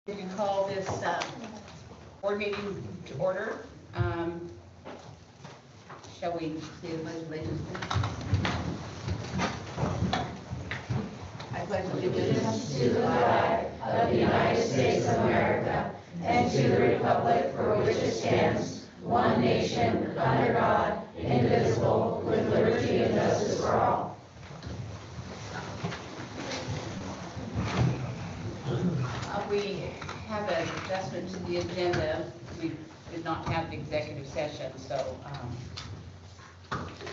We can call this board meeting to order. Shall we say the pledge of allegiance, please? I pledge allegiance to the flag of the United States of America and to the republic for which it stands, one nation, under God, indivisible, with liberty and justice for all. We have an adjustment to the agenda. We did not have an executive session, so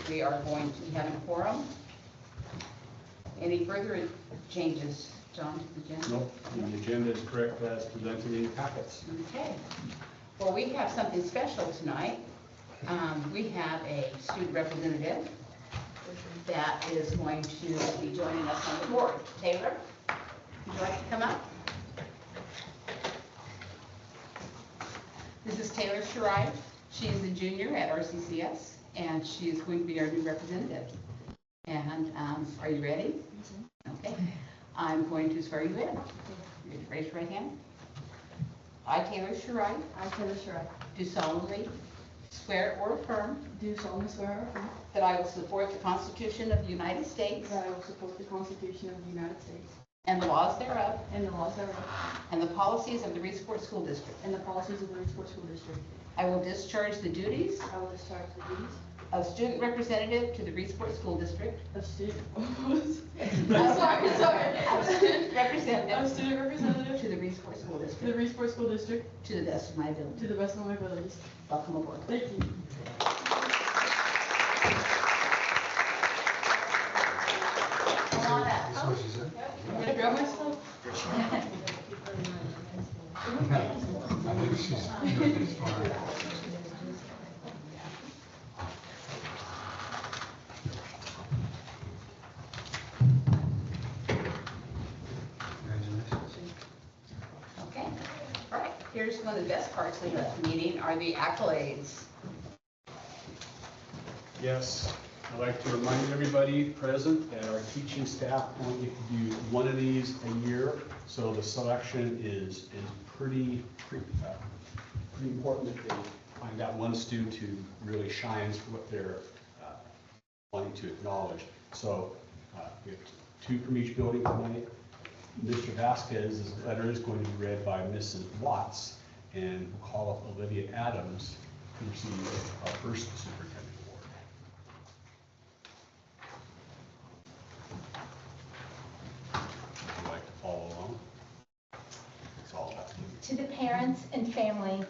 we are going to have a quorum. Any further changes, John, to the agenda? Nope, the agenda is correct as presented in your packets. Okay. Well, we have something special tonight. We have a student representative that is going to be joining us on the board. Taylor, would you like to come up? This is Taylor Shirai. She is a junior at RCCS, and she is going to be our new representative. And are you ready? Okay. I'm going to swear you in. You raise your right hand. I, Taylor Shirai, do solemnly swear or affirm Do solemnly swear or affirm that I will support the Constitution of the United States that I will support the Constitution of the United States and the laws thereof, and the laws thereof, and the policies of the Reedsport School District. and the policies of the Reedsport School District. I will discharge the duties I will discharge the duties of student representative to the Reedsport School District, of student. of student Of representative student representative to the Reedsport School to the District Reedsport School District to the best of my ability. to the best of my abilities. Welcome aboard. Thank you. Come on up. I'm gonna grab my stuff. I think she's doing this fine. Congratulations. Okay. All right. Here's one of the best parts of the meeting are the accolades. Yes, I'd like to remind everybody present that our teaching staff only get to do one of these a year, so the selection is pretty important that they find out one student who really shines for what they're wanting to acknowledge. So we have two from each building tonight. Mr. Vasquez's letter is going to be read by Mrs. Watts, and we'll call up Olivia Adams to receive our first superintendent award. Would you like to follow along? It's all about you. To the parents and family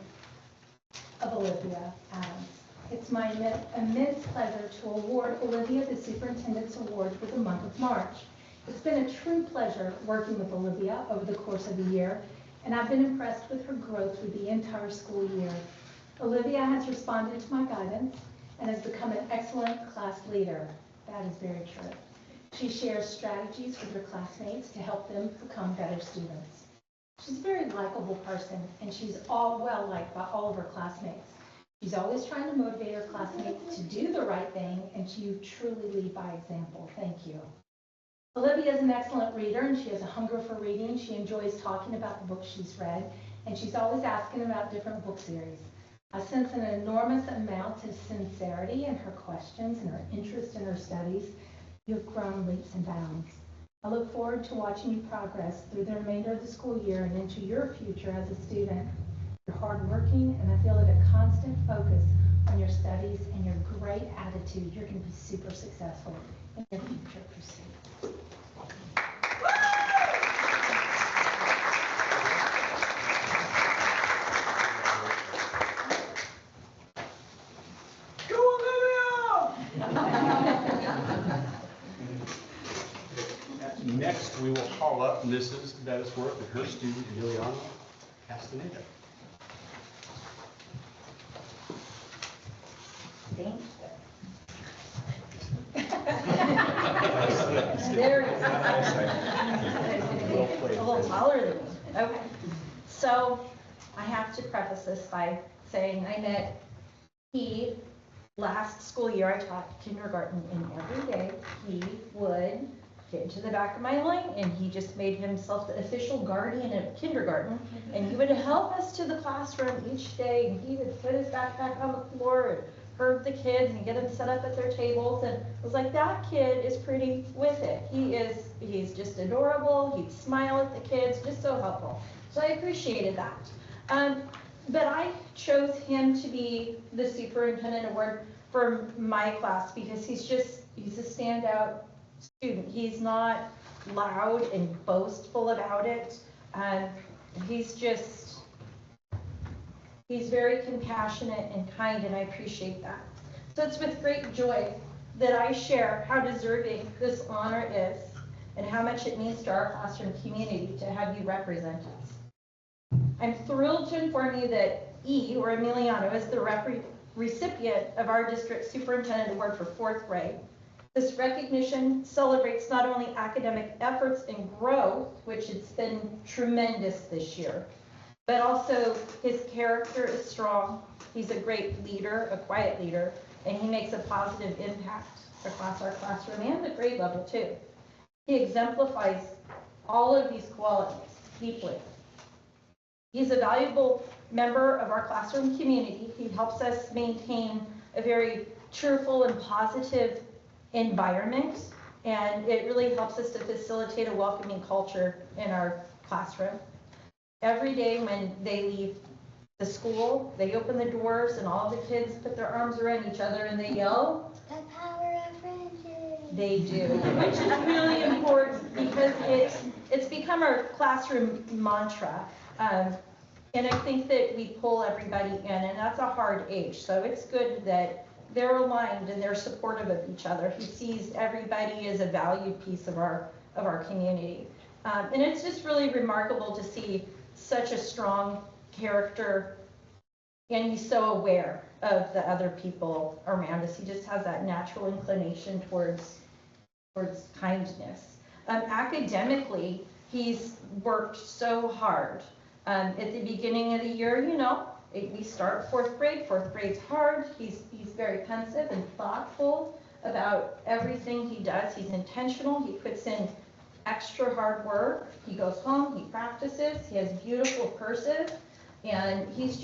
of Olivia Adams, it's my immense pleasure to award Olivia the Superintendent's Award for the month of March. It's been a true pleasure working with Olivia over the course of the year, and I've been impressed with her growth through the entire school year. Olivia has responded to my guidance and has become an excellent class leader. That is very true. She shares strategies with her classmates to help them become better students. She's a very likable person, and she's well liked by all of her classmates. She's always trying to motivate her classmates to do the right thing, and you truly lead by example. Thank you. Olivia is an excellent reader, and she has a hunger for reading. She enjoys talking about the books she's read, and she's always asking about different book series. I sense an enormous amount of sincerity in her questions and her interest in her studies. You have grown leaps and bounds. I look forward to watching you progress through the remainder of the school year and into your future as a student. You're hardworking, and I feel that a constant focus on your studies and your great attitude, you're going to be super successful in your future pursuits. Next, we will call up Mrs. Bettisworth and her student, Liliana Castaneda. Thanks. There he is. Well played. A little taller than me. Okay. So I have to preface this by saying I met he last school year. I taught kindergarten, and every day he would get into the back of my lane, and he just made himself the official guardian of kindergarten. And he would help us to the classroom each day, and he would put his backpack on the floor and herd the kids and get them set up at their tables. And I was like, that kid is pretty with it. He's just adorable. He'd smile at the kids, just so helpful. So I appreciated that. But I chose him to be the superintendent award for my class because he's a standout student. He's not loud and boastful about it. He's very compassionate and kind, and I appreciate that. So it's with great joy that I share how deserving this honor is and how much it means to our classroom community to have you represent us. I'm thrilled to inform you that E, or Emiliano, is the recipient of our district superintendent award for 4th grade. This recognition celebrates not only academic efforts and growth, which has been tremendous this year, but also his character is strong. He's a great leader, a quiet leader, and he makes a positive impact across our classroom and the grade level too. He exemplifies all of these qualities deeply. He's a valuable member of our classroom community. He helps us maintain a very cheerful and positive environment, and it really helps us to facilitate a welcoming culture in our classroom. Every day when they leave the school, they open the doors and all the kids put their arms around each other and they yell, "The power of friendship." They do, which is really important because it's become our classroom mantra. And I think that we pull everybody in, and that's a hard age. So it's good that they're aligned and they're supportive of each other. He sees everybody as a valued piece of our community. And it's just really remarkable to see such a strong character, and he's so aware of the other people around us. He just has that natural inclination towards kindness. Academically, he's worked so hard. At the beginning of the year, we start 4th grade. 4th grade's hard. He's very pensive and thoughtful about everything he does. He's intentional. He puts in extra hard work. He goes home, he practices, he has beautiful cursive, and he's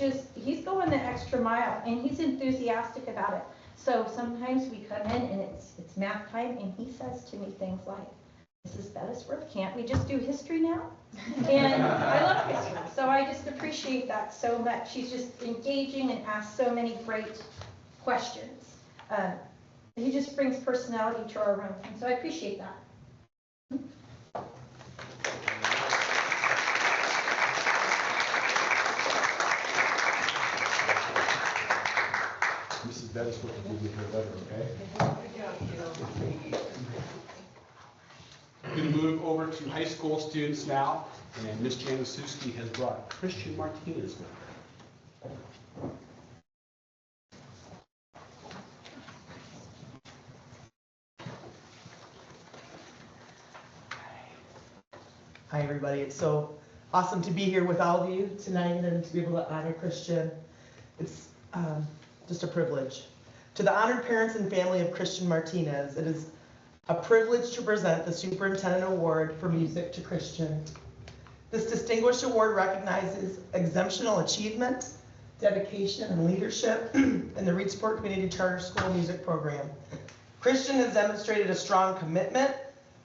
going the extra mile, and he's enthusiastic about it. So sometimes we come in and it's math time, and he says to me things like, "Mrs. Bettisworth, can't we just do history now?" And I love history, so I just appreciate that so much. He's just engaging and asks so many great questions. He just brings personality to our room, and so I appreciate that. Mrs. Bettisworth will give you her letter, okay? We're going to move over to high school students now, and Ms. Januszewski has brought Christian Martinez with her. Hi, everybody. It's so awesome to be here with all of you tonight and to be able to honor Christian. It's just a privilege. To the honored parents and family of Christian Martinez, it is a privilege to present the Superintendent Award for Music to Christian. This distinguished award recognizes exceptional achievement, dedication, and leadership in the Reedsport Community Charter School music program. Christian has demonstrated a strong commitment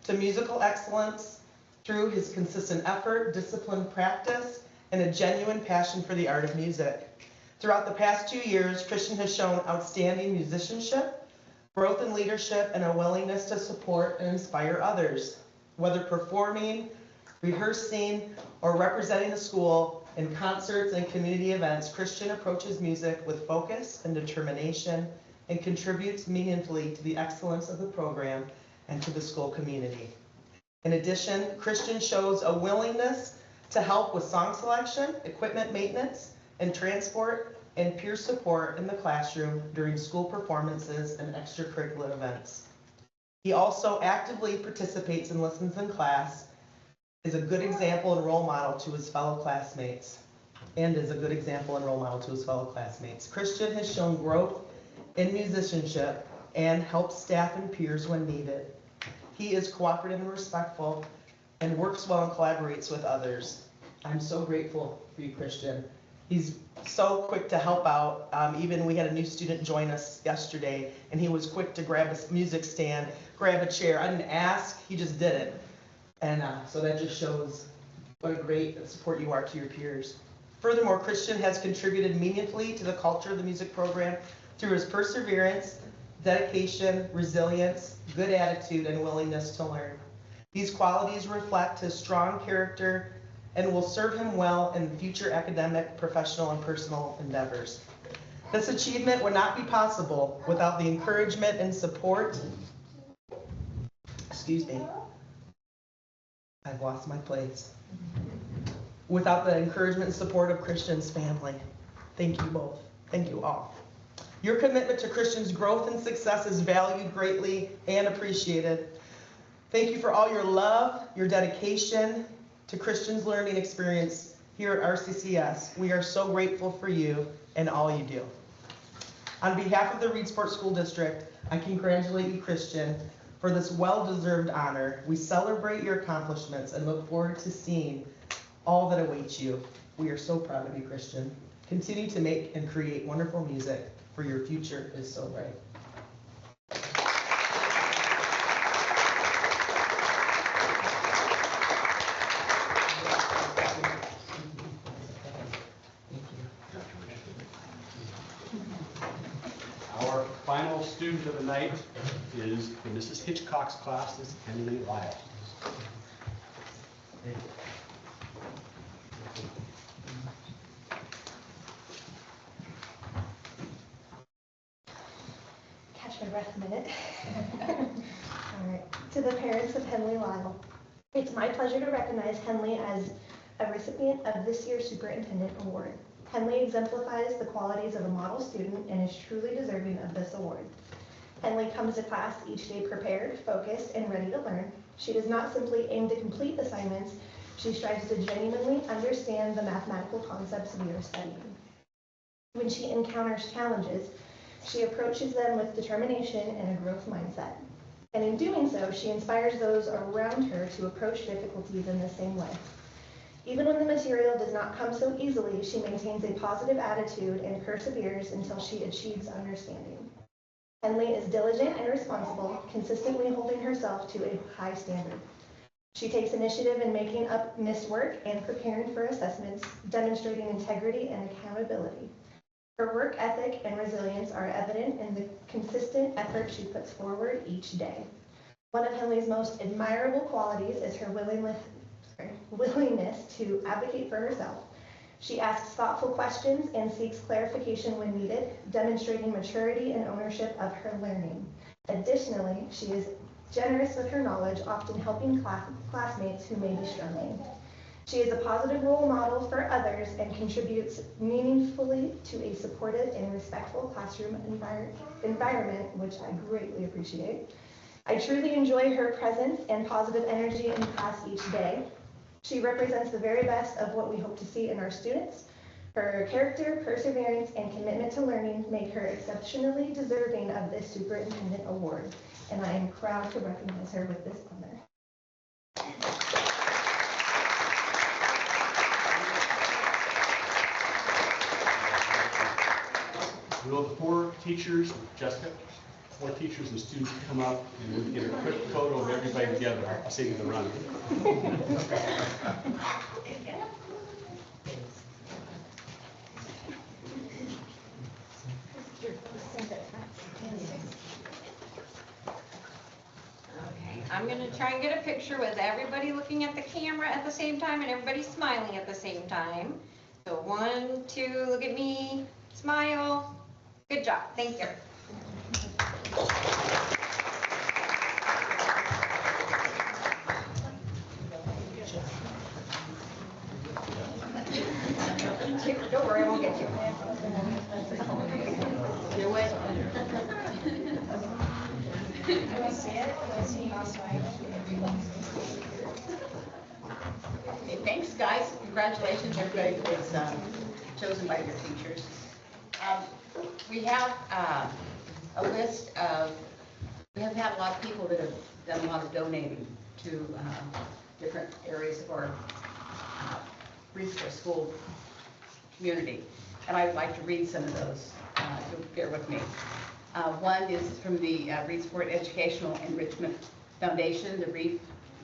to musical excellence through his consistent effort, disciplined practice, and a genuine passion for the art of music. Throughout the past 2 years, Christian has shown outstanding musicianship, growth in leadership, and a willingness to support and inspire others. Whether performing, rehearsing, or representing the school in concerts and community events, Christian approaches music with focus and determination and contributes meaningfully to the excellence of the program and to the school community. In addition, Christian shows a willingness to help with song selection, equipment maintenance, and transport and peer support in the classroom during school performances and extracurricular events. He also actively participates and listens in class, is a good example and role model to his fellow classmates, Christian has shown growth in musicianship and helps staff and peers when needed. He is cooperative and respectful and works well and collaborates with others. I'm so grateful for you, Christian. He's so quick to help out. Even we had a new student join us yesterday, and he was quick to grab a music stand, grab a chair. I didn't ask, he just did it. And so that just shows what a great support you are to your peers. Furthermore, Christian has contributed meaningfully to the culture of the music program through his perseverance, dedication, resilience, good attitude, and willingness to learn. These qualities reflect his strong character and will serve him well in future academic, professional, and personal endeavors. This achievement would not be possible without the encouragement and support, I've lost my place. Without the encouragement and support of Christian's family. Thank you both. Thank you all. Your commitment to Christian's growth and success is valued greatly and appreciated. Thank you for all your love, your dedication to Christian's learning experience here at RCCS. We are so grateful for you and all you do. On behalf of the Reedsport School District, I congratulate you, Christian, for this well-deserved honor. We celebrate your accomplishments and look forward to seeing all that awaits you. We are so proud of you, Christian. Continue to make and create wonderful music, for your future is so bright. Our final student of the night is Mrs. Hitchcock's class, is Henry Lyle. Catch my breath a minute. All right. To the parents of Henley Lyle, it's my pleasure to recognize Henley as a recipient of this year's Superintendent Award. Henley exemplifies the qualities of a model student and is truly deserving of this award. Henley comes to class each day prepared, focused, and ready to learn. She does not simply aim to complete assignments, she strives to genuinely understand the mathematical concepts we are studying. When she encounters challenges, she approaches them with determination and a growth mindset. And in doing so, she inspires those around her to approach difficulties in the same way. Even when the material does not come so easily, she maintains a positive attitude and perseveres until she achieves understanding. Henley is diligent and responsible, consistently holding herself to a high standard. She takes initiative in making up missed work and preparing for assessments, demonstrating integrity and accountability. Her work ethic and resilience are evident in the consistent effort she puts forward each day. One of Henley's most admirable qualities is her willingness to advocate for herself. She asks thoughtful questions and seeks clarification when needed, demonstrating maturity and ownership of her learning. Additionally, she is generous with her knowledge, often helping classmates who may be struggling. She is a positive role model for others and contributes meaningfully to a supportive and respectful classroom environment, which I greatly appreciate. I truly enjoy her presence and positive energy in class each day. She represents the very best of what we hope to see in our students. Her character, perseverance, and commitment to learning make her exceptionally deserving of this Superintendent Award, and I am proud to recognize her with this honor. Will the four teachers, Jessica, four teachers and students come up and we'll get a quick photo of everybody together. I'll save you the run. I'm going to try and get a picture with everybody looking at the camera at the same time and everybody smiling at the same time. So 1, 2, look at me, smile. Good job. Thank you. Don't worry, I won't get you. Do it. Okay, thanks, guys. Congratulations, everybody that was chosen by your teachers. We have a list of, we have had a lot of people that have done a lot of donating to different areas of our resource school community. And I would like to read some of those, so bear with me. One is from the Reedsport Educational Enrichment Foundation, the REEF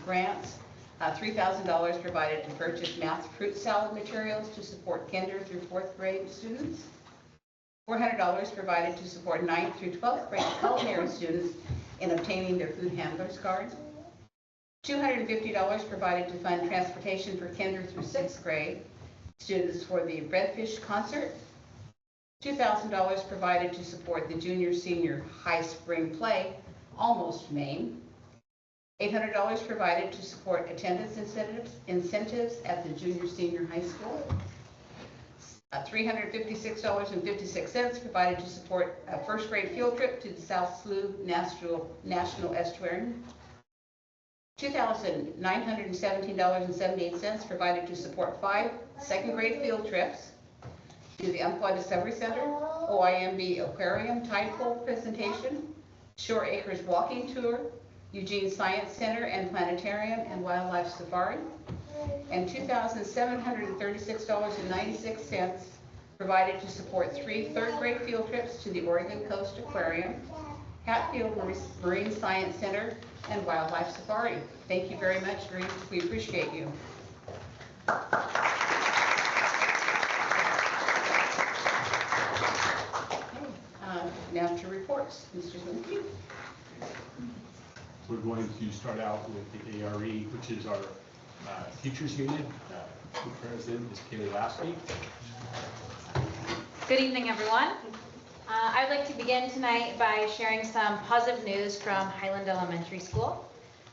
grants. $3,000 provided to purchase math fruit salad materials to support kinder through 4th grade students. $400 provided to support 9th through 12th grade culinary students in obtaining their food handlers card. $250 provided to fund transportation for kinder through 6th grade students for the Redfish concert. $2,000 provided to support the junior senior high spring play, Almost Maine. $800 provided to support attendance incentives at the junior senior high school. $356.56 provided to support a 1st grade field trip to the South Slough National Estuary. $2,917.78 provided to support 5 2nd grade field trips to the Umpqua Discovery Center, OIMB Aquarium Tide Pool presentation, Shore Acres Walking Tour, Eugene Science Center and Planetarium and Wildlife Safari, and $2,736.96 provided to support 3 3rd grade field trips to the Oregon Coast Aquarium, Hatfield Marine Science Center, and Wildlife Safari. Thank you very much, Reed. We appreciate you. Now to reports. Mr. Zwincke. We're going to start out with the ARE, which is our teachers union. The president is Kaylee Lasky. Good evening, everyone. I'd like to begin tonight by sharing some positive news from Highland Elementary School.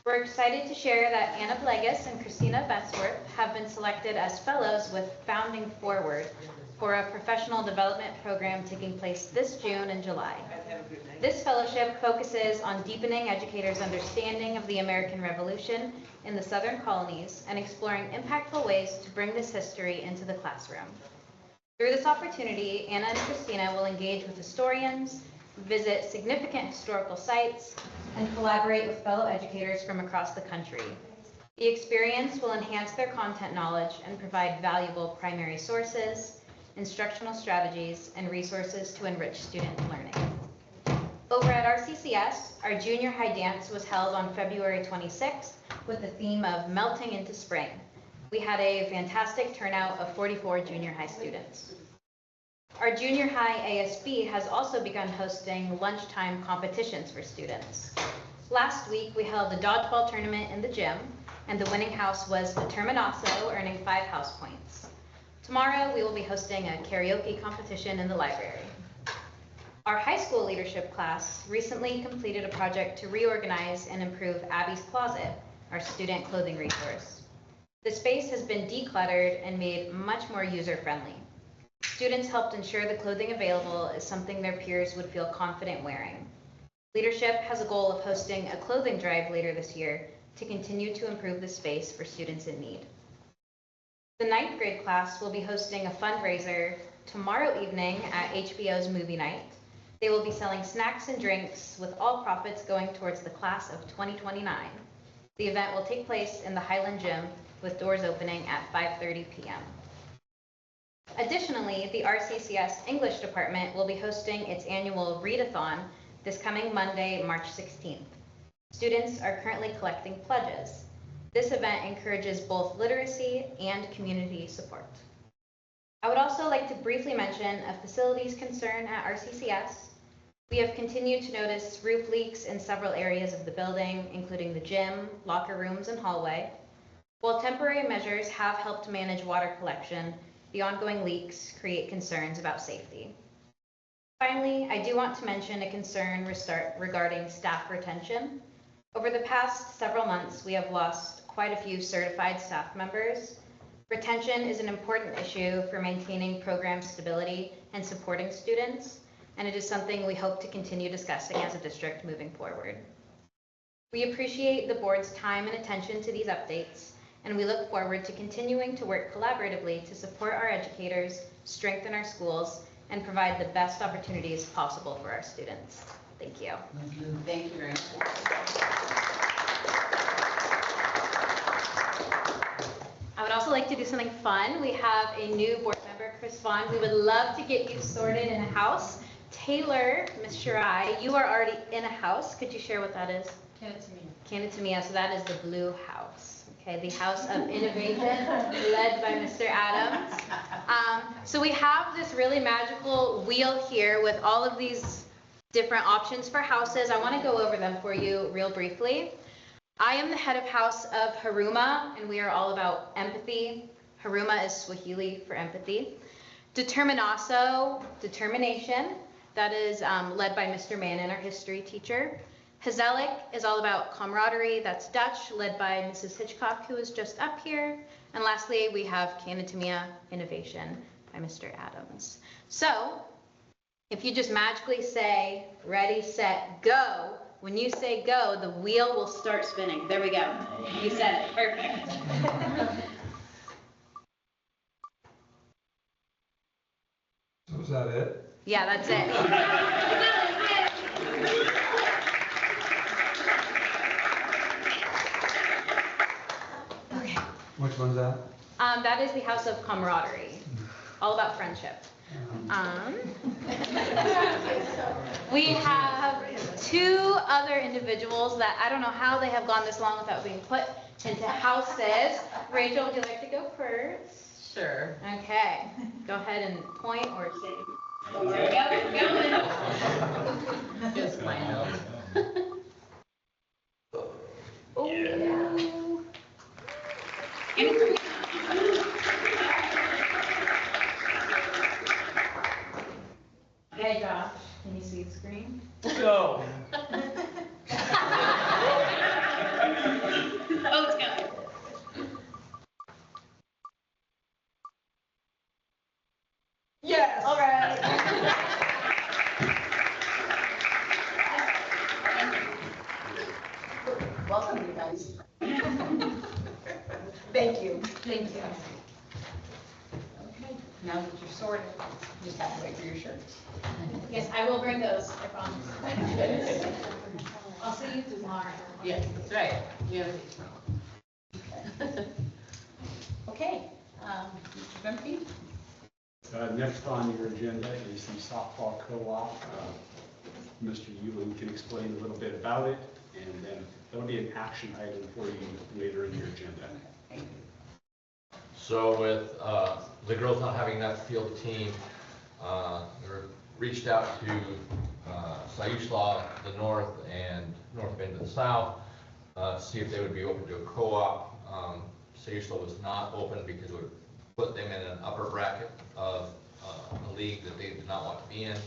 We're excited to share that Anna Blegas and Christina Betsworth have been selected as fellows with Founding Forward for a professional development program taking place this June and July. This fellowship focuses on deepening educators' understanding of the American Revolution in the Southern colonies and exploring impactful ways to bring this history into the classroom. Through this opportunity, Anna and Christina will engage with historians, visit significant historical sites, and collaborate with fellow educators from across the country. The experience will enhance their content knowledge and provide valuable primary sources, instructional strategies, and resources to enrich student learning. Over at RCCS, our junior high dance was held on February 26th with the theme of Melting into Spring. We had a fantastic turnout of 44 junior high students. Our junior high ASB has also begun hosting lunchtime competitions for students. Last week, we held a dodgeball tournament in the gym, and the winning house was the Terminasso, earning 5 house points. Tomorrow, we will be hosting a karaoke competition in the library. Our high school leadership class recently completed a project to reorganize and improve Abby's Closet, our student clothing resource. The space has been decluttered and made much more user-friendly. Students helped ensure the clothing available is something their peers would feel confident wearing. Leadership has a goal of hosting a clothing drive later this year to continue to improve the space for students in need. The 9th grade class will be hosting a fundraiser tomorrow evening at HBO's movie night. They will be selling snacks and drinks with all profits going towards the class of 2029. The event will take place in the Highland Gym with doors opening at 5:30 p.m. Additionally, the RCCS English department will be hosting its annual readathon this coming Monday, March 16th. Students are currently collecting pledges. This event encourages both literacy and community support. I would also like to briefly mention a facilities concern at RCCS. We have continued to notice roof leaks in several areas of the building, including the gym, locker rooms, and hallway. While temporary measures have helped manage water collection, the ongoing leaks create concerns about safety. Finally, I do want to mention a concern regarding staff retention. Over the past several months, we have lost quite a few certified staff members. Retention is an important issue for maintaining program stability and supporting students, and it is something we hope to continue discussing as a district moving forward. We appreciate the board's time and attention to these updates, and we look forward to continuing to work collaboratively to support our educators, strengthen our schools, and provide the best opportunities possible for our students. Thank you. Thank you very much. also like to do something fun. We have a new board member, Chris Vaughn. We would love to get you sorted in a house. Taylor, Ms. Shirai, you are already in a house. Could you share what that is? Canada Mia. So that is the blue house. Okay, the House of Innovation, led by Mr. Adams. So we have this really magical wheel here with all of these different options for houses. I want to go over them for you real briefly. I am the head of house of Huruma, and we are all about empathy. Huruma is Swahili for empathy. Determinaso, determination. That is led by Mr. Mannon, our history teacher. Hazelic is all about camaraderie. That's Dutch, led by Mrs. Hitchcock, who is just up here. And lastly, we have Canatomia Innovation by Mr. Adams. So if you just magically say, ready, set, go, when you say go, the wheel will start spinning. There we go. You said it. Perfect. So is that it? Yeah, that's it. Okay. Which one's that? That is the House of Camaraderie, all about friendship. We have two other individuals that I don't know how they have gone this long without being put into houses. Rachel, would you like to go first? Sure. Okay, go ahead and point or say. Oh, there we go. Just my notes. Oh, yeah. Hey, Josh, can you see the screen? No. Oh, it's coming. Yes. All right. Welcome, you guys. Thank you. Thank you. Okay, now that you're sorted, you just have to wait for your shirts. Yes, I will bring those, I promise. I'll see you tomorrow. Yeah, that's right. Yeah. Okay, Mr. Bempke? Next on your agenda is the softball co-op. Mr. Euland can explain a little bit about it, and then that'll be an action item for you later in your agenda. So with the girls not having enough field team, we reached out to Sayushla, the north, and North Bend to the south, to see if they would be open to a co-op. Sayushla was not open because it would put them in an upper bracket of a league that they did not want to be in.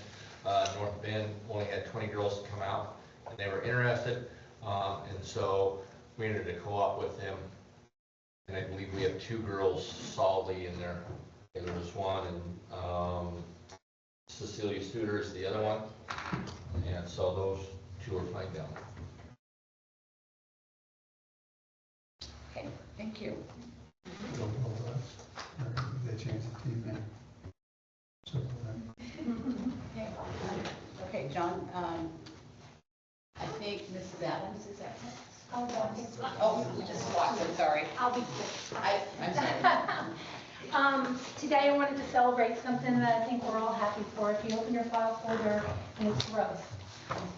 North Bend only had 20 girls come out, and they were interested, and so we entered a co-op with them. And I believe we have two girls solidly in there. There was one, and Cecilia Studer is the other one. And so those two are playing down. Okay, thank you. They changed the team name. So, Okay, John, I think Mrs. Adams is at next. Oh, we just walked in, sorry. I'll be quick. I'm sorry. Today I wanted to celebrate something that I think we're all happy for. If you open your file folder, and it's growth.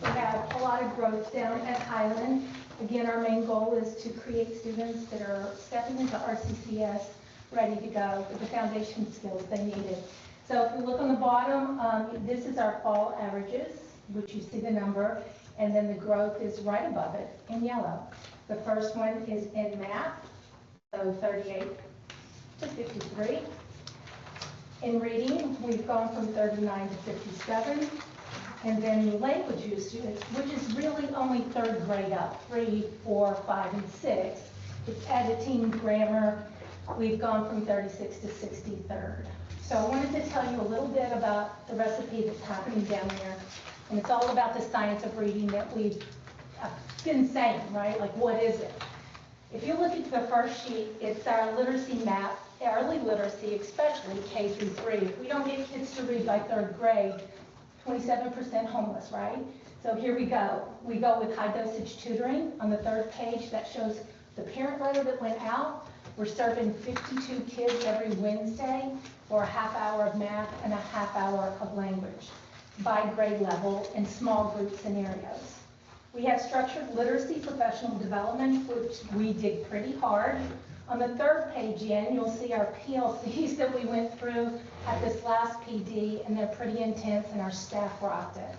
We have a lot of growth down at Highland. Again, our main goal is to create students that are stepping into RCCS ready to go with the foundation skills they needed. So if you look on the bottom, this is our fall averages, which you see the number, and then the growth is right above it in yellow. The first one is in math, so 38 to 53. In reading, we've gone from 39 to 57. And then the language usage, which is really only third grade up, 3, 4, 5, and 6. It's editing, grammar. We've gone from 36 to 63rd. So I wanted to tell you a little bit about the recipe that's happening down there. And it's all about the science of reading that we've been saying, right? Like, what is it? If you look at the first sheet, it's our literacy map, early literacy, especially K through 3. If we don't get kids to read by third grade, 27% homeless, right? So here we go. We go with high dosage tutoring on the third page that shows the parent letter that went out We're serving 52 kids every Wednesday for a half hour of math and a half hour of language by grade level in small group scenarios. We have structured literacy professional development, which we dig pretty hard. On the third page in, you'll see our PLCs that we went through at this last PD, and they're pretty intense, and our staff rocked it.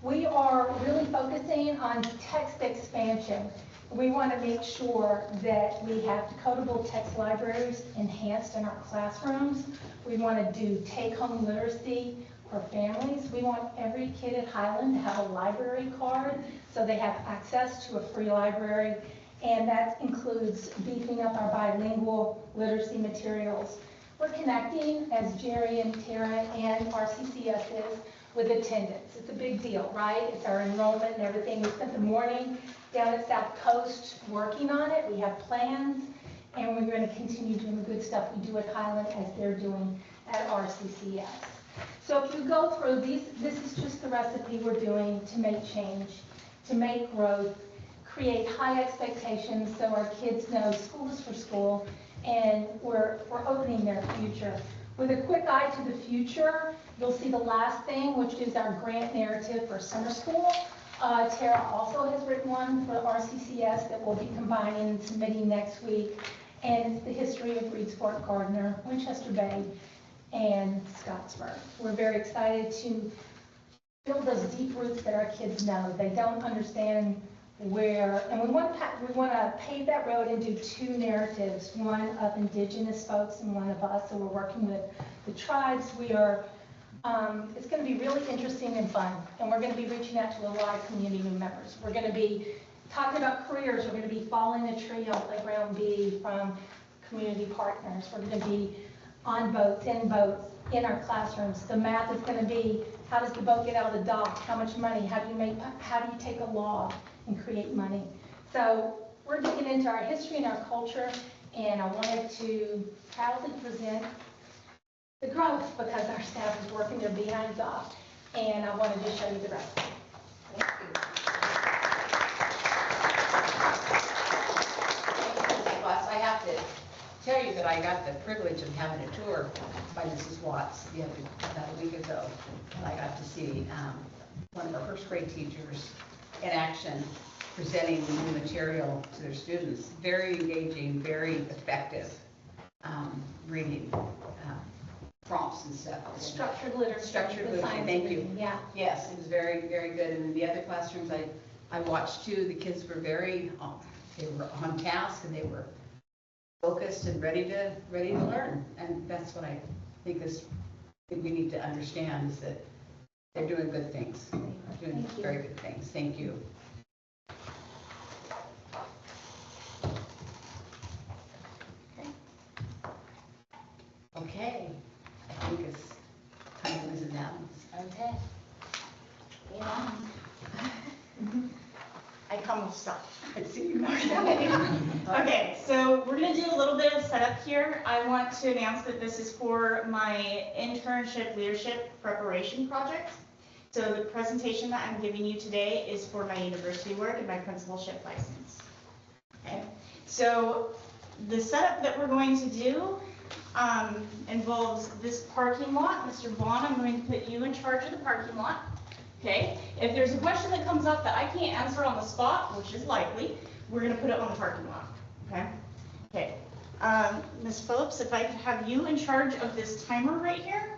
We are really focusing on text expansion. We want to make sure that we have decodable text libraries enhanced in our classrooms. We want to do take-home literacy for families. We want every kid at Highland to have a library card so they have access to a free library, and that includes beefing up our bilingual literacy materials. We're connecting, as Jerry and Tara and RCCS is, with attendance. It's a big deal, right? It's our enrollment and everything. We spent the morning down at South Coast working on it. We have plans, and we're going to continue doing the good stuff we do at Highland as they're doing at RCCS. So if you go through these, this is just the recipe we're doing to make change, to make growth, create high expectations so our kids know school is for school, and we're opening their future. With a quick eye to the future, you'll see the last thing, which is our grant narrative for summer school. Tara also has written one for RCCS that we'll be combining and submitting next week. And it's the history of Reedsport, Gardner, Winchester Bay, and Scottsburg. We're very excited to build those deep roots that our kids know. They don't understand where, and we want to pave that road and do two narratives, one of Indigenous folks and one of us. So we're working with the tribes. We are, it's going to be really interesting and fun, and we're going to be reaching out to a lot of community new members. We're going to be talking about careers. We're going to be following a tree on Playground B from community partners. We're going to be on boats, in our classrooms. The math is going to be, how does the boat get out of the dock? How much money? How do you take a log and create money? So we're digging into our history and our culture, and I wanted to proudly present the growth because our staff is working their behinds off, and I wanted to show you the rest. Thank you. Thank you, Mrs. Watts. I have to tell you that I got the privilege of having a tour by Mrs. Watts about a week ago. And I got to see one of our first grade teachers in action presenting the new material to their students. Very engaging, very effective reading prompts and stuff. Structured literacy. Structured literacy, thank you. Yeah. Yes, it was very, very good. And in the other classrooms I watched too, the kids were they were on task, and they were focused and ready to learn. And that's what I think we need to understand, is that they're doing good things. They're doing very good things. Thank you. Okay, I think it's time for Mrs. Adams. Okay. Yeah. I come with stuff. I see you. Okay, so we're going to do a little bit of setup here. I want to announce that this is for my internship leadership preparation project. So the presentation that I'm giving you today is for my university work and my principalship license. Okay, so the setup that we're going to do involves this parking lot. Mr. Vaughn, I'm going to put you in charge of the parking lot. Okay, if there's a question that comes up that I can't answer on the spot, which is likely, we're going to put it on the parking lot. Okay. Okay. Ms. Phillips, if I could have you in charge of this timer right here.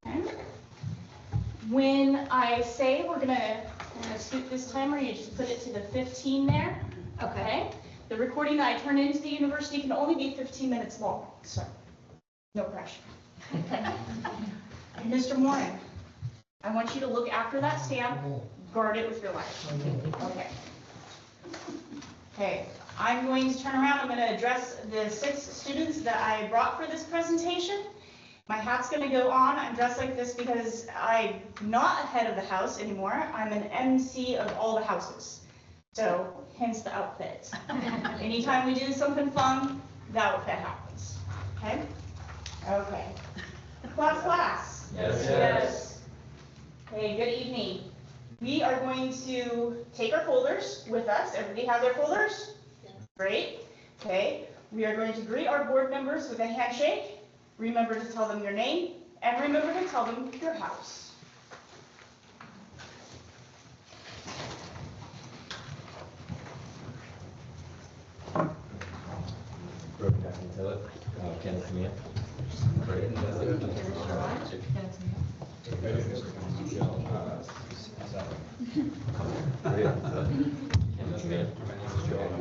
Okay. When I say we're gonna scoot this timer, you just put it to the 15 there. Okay. The recording that I turn into the university can only be 15 minutes long, so no pressure. Okay. Mr. Morin, I want you to look after that stamp, guard it with your life. Okay. Okay, I'm going to turn around. I'm going to address the 6 students that I brought for this presentation. My hat's going to go on. I'm dressed like this because I'm not head of the house anymore. I'm an MC of all the houses. So, hence the outfit. Anytime we do something fun, the outfit happens. Okay? Okay. Class. Yes. Okay, good evening. We are going to take our folders with us. Everybody have their folders? Great. Okay. We are going to greet our board members with a handshake. Remember to tell them your name, and remember to tell them your house. Kenneth Mia.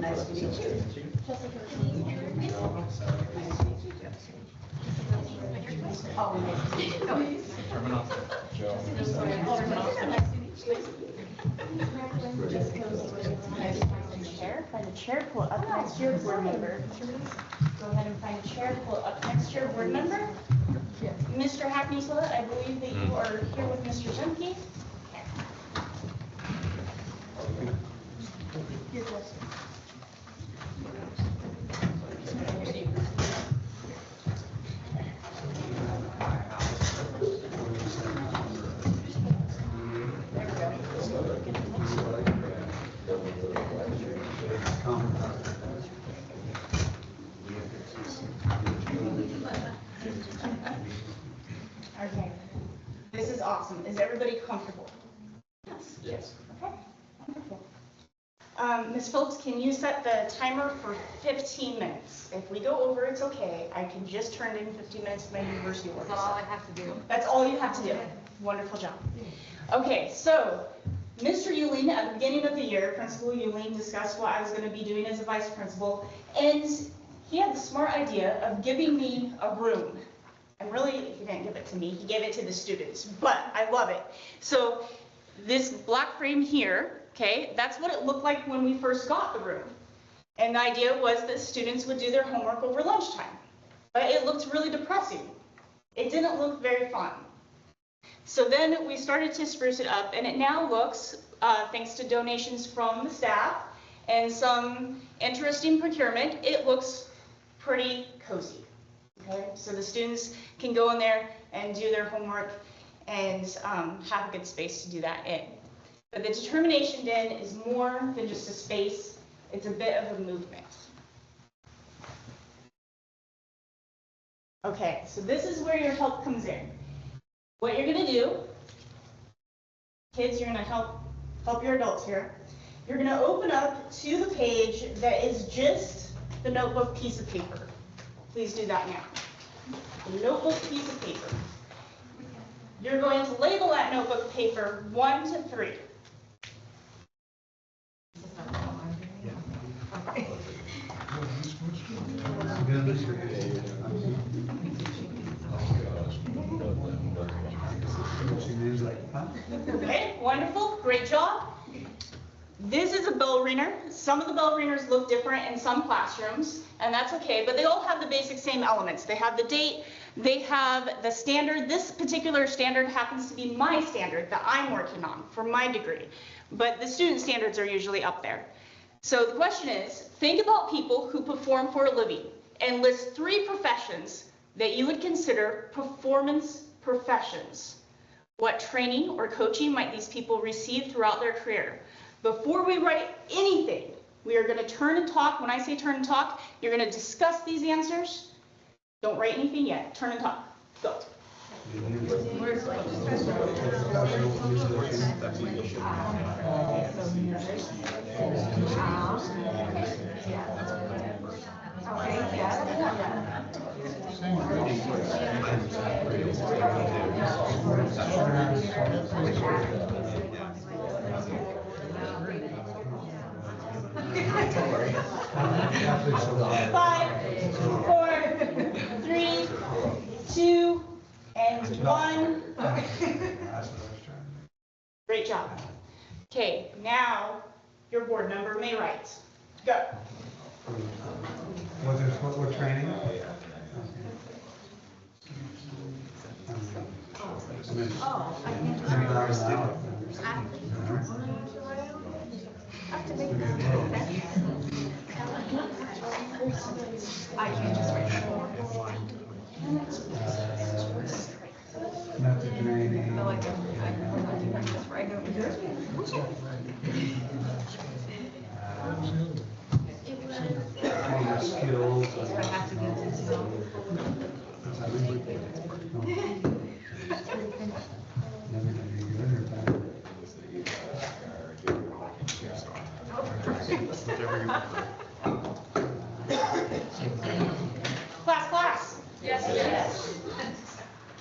Nice to meet you. Find a chair, pull up next to your board member. Go ahead and find a chair, pull up next to your board member. Mr. Hackney-Sillett, I believe that you are here with Mr. Zemke. Here's this. Okay, this is awesome. Is everybody comfortable? Yes. Yes. Okay, wonderful. Ms. Phillips, can you set the timer for 15 minutes? If we go over, it's okay. I can just turn in 15 minutes to my university work. That's all I have to do. That's all you have to do. Wonderful job. Okay, so Mr. Euling, at the beginning of the year, Principal Euling discussed what I was going to be doing as a vice principal, and he had the smart idea of giving me a room. And really, he didn't give it to me, he gave it to the students, but I love it. So this black frame here, okay, that's what it looked like when we first got the room. And the idea was that students would do their homework over lunchtime, but it looked really depressing. It didn't look very fun. So then we started to spruce it up, and it now looks, thanks to donations from the staff and some interesting procurement, it looks pretty cozy. Okay, so the students can go in there and do their homework and have a good space to do that in. But the determination den is more than just a space, it's a bit of a movement. Okay, so this is where your help comes in. What you're gonna do, kids, you're gonna help your adults here. You're gonna open up to the page that is just the notebook piece of paper. Please do that now. The notebook piece of paper. You're going to label that notebook paper 1 to 3. Okay, wonderful, great job. This is a bell ringer. Some of the bell ringers look different in some classrooms, and that's okay, but they all have the basic same elements. They have the date, they have the standard. This particular standard happens to be my standard that I'm working on for my degree, but the student standards are usually up there. So the question is, think about people who perform for a living and list 3 professions that you would consider performance professions. What training or coaching might these people receive throughout their career? Before we write anything, we are going to turn and talk. When I say turn and talk, you're going to discuss these answers. Don't write anything yet. Turn and talk. Go. Five, 4, 3, 2, and 1. Great job. Okay, now your board member may write. Go. What we're training? I can't just write Method training. I can just write over. skills. Class. Yes.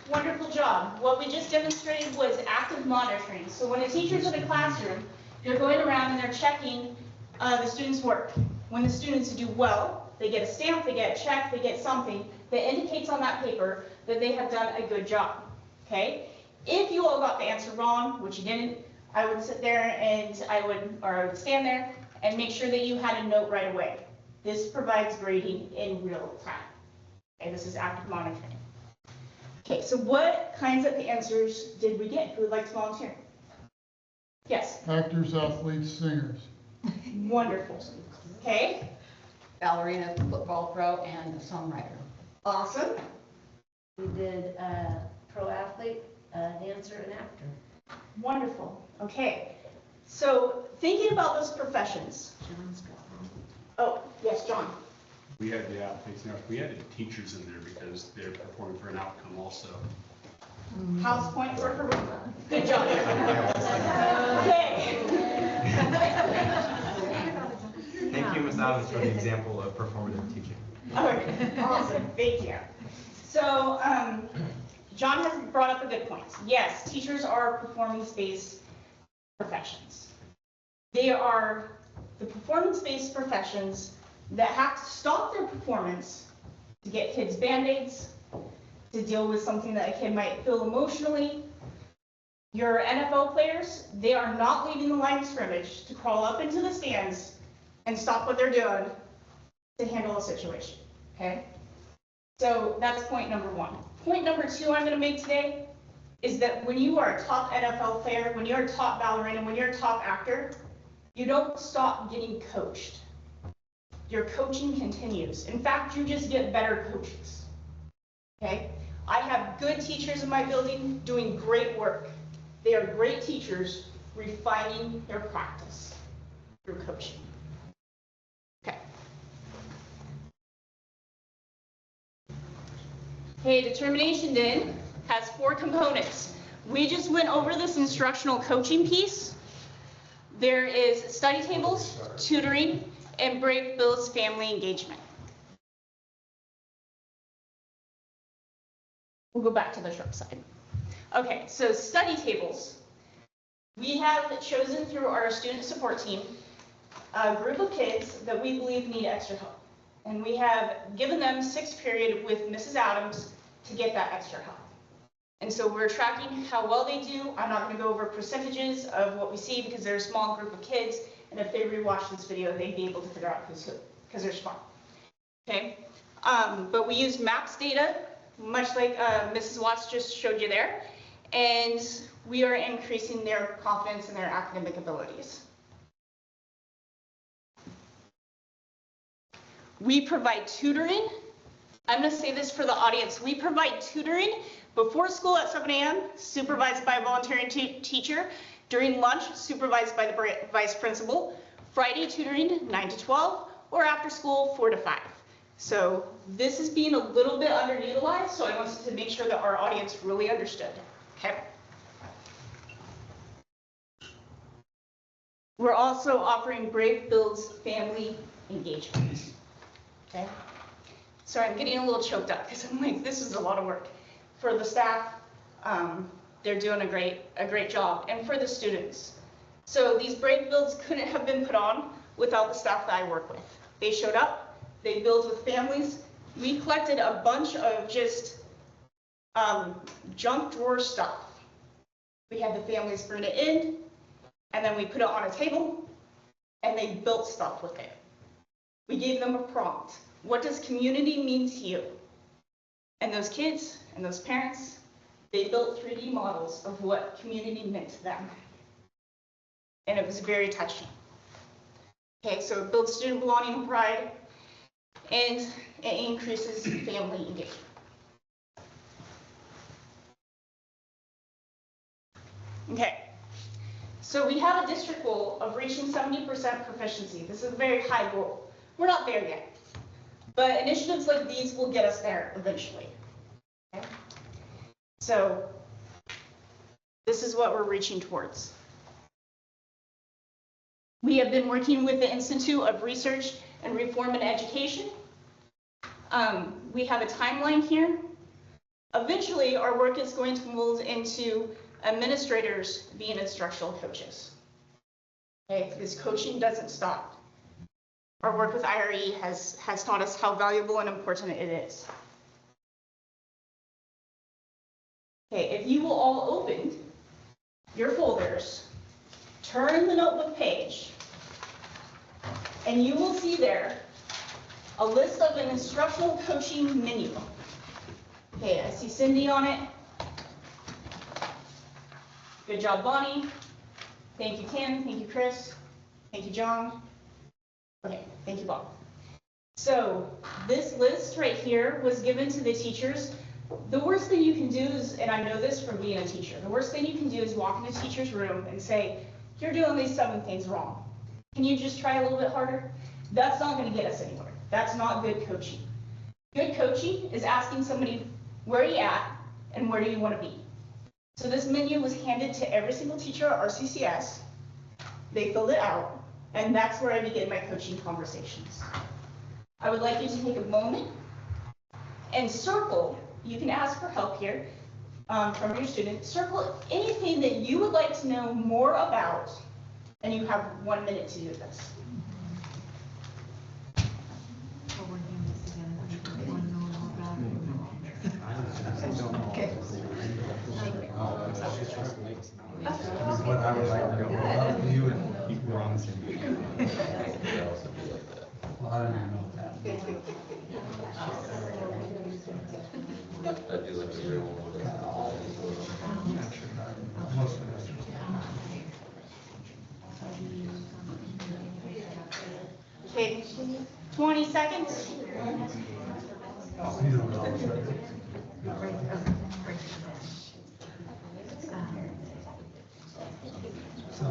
Wonderful job. What we just demonstrated was active monitoring. So when a teacher's in a classroom, they're going around and they're checking the students' work. When the students do well, they get a stamp, they get a check, they get something that indicates on that paper that they have done a good job, okay? If you all got the answer wrong, which you didn't, I would sit there and I would stand there and make sure that you had a note right away. This provides grading in real time. Okay, this is active monitoring. Okay, so what kinds of answers did we get? Who would like to volunteer? Yes. Actors, athletes, singers. Wonderful. Okay, Ballerina, football pro, and a songwriter. awesome. We did pro athlete, dancer, and actor. Wonderful. Okay, so thinking about those professions. Oh, yes, John. We had the athletes, we had the teachers in there because they're performing for an outcome also. House point for Haruma. Good job. Okay. Thank you, Ms. Adams, for the example of performative teaching. Okay, awesome. Thank you. So, John has brought up a good point. Yes, teachers are performance-based professions. They are the performance-based professions that have to stop their performance to get kids Band-Aids, to deal with something that a kid might feel emotionally. Your NFL players, they are not leaving the line of scrimmage to crawl up into the stands and stop what they're doing to handle a situation, okay? So that's point number one. Point number two I'm gonna make today is that when you are a top NFL player, when you're a top ballerina, when you're a top actor, you don't stop getting coached. Your coaching continues. In fact, you just get better coaches, okay? I have good teachers in my building doing great work. They are great teachers refining their practice through coaching. Okay. Okay, determination then has 4 components. We just went over this instructional coaching piece. There is study tables, tutoring, and Brave Bill's family engagement. We'll go back to the sharp side. Okay, so study tables. We have chosen through our student support team a group of kids that we believe need extra help. And we have given them 6 period with Mrs. Adams to get that extra help. And so we're tracking how well they do. I'm not going to go over percentages of what we see because they're a small group of kids. And if they rewatch this video, they'd be able to figure out who's who because they're smart. Okay, but we use MAPS data, much like Mrs. Watts just showed you there. And we are increasing their confidence in their academic abilities. We provide tutoring. I'm going to say this for the audience. We provide tutoring before school at 7 a.m., supervised by a volunteering teacher. During lunch, supervised by the vice principal. Friday tutoring, 9 to 12, or after school, 4 to 5. So this is being a little bit underutilized, so I wanted to make sure that our audience really understood. Okay. We're also offering Brave Build's family engagement. Okay. Sorry, I'm getting a little choked up because I'm like, this is a lot of work. For the staff, they're doing a great job, and for the students. So these Brave Builds couldn't have been put on without the staff that I work with. They showed up, they build with families. We collected a bunch of just junk drawer stuff. We had the families bring it in, and then we put it on a table, and they built stuff with it. We gave them a prompt. What does community mean to you? And those kids and those parents, they built 3D models of what community meant to them. And it was very touching. Okay, so it builds student belonging and pride, and it increases family engagement. Okay, so we have a district goal of reaching 70% proficiency. This is a very high goal. We're not there yet. But initiatives like these will get us there eventually. Okay? So this is what we're reaching towards. We have been working with the Institute of Research and Reform in Education. We have a timeline here. Eventually, our work is going to mold into administrators being instructional coaches. Okay, this coaching doesn't stop. Our work with IRE has taught us how valuable and important it is. Okay, if you will all open your folders, turn the notebook page, and you will see there a list of an instructional coaching menu. Okay, I see Cindy on it. Good job, Bonnie. Thank you, Kim. Thank you, Chris. Thank you, John. Okay, thank you, Bob. So this list right here was given to the teachers. The worst thing you can do is, and I know this from being a teacher, the worst thing you can do is walk in a teacher's room and say, you're doing these 7 things wrong. Can you just try a little bit harder? That's not going to get us anywhere. That's not good coaching. Good coaching is asking somebody, where are you at and where do you want to be? So this menu was handed to every single teacher at RCCS. They filled it out, and that's where I begin my coaching conversations. I would like you to take a moment and circle. You can ask for help here from your student. Circle anything that you would like to know more about, and you have 1 minute to do this. Okay. What I would like to know about you and keep you on the same page. Well, I don't even know that. I do like to hear Most of us. Okay, 20 seconds. You don't know. So.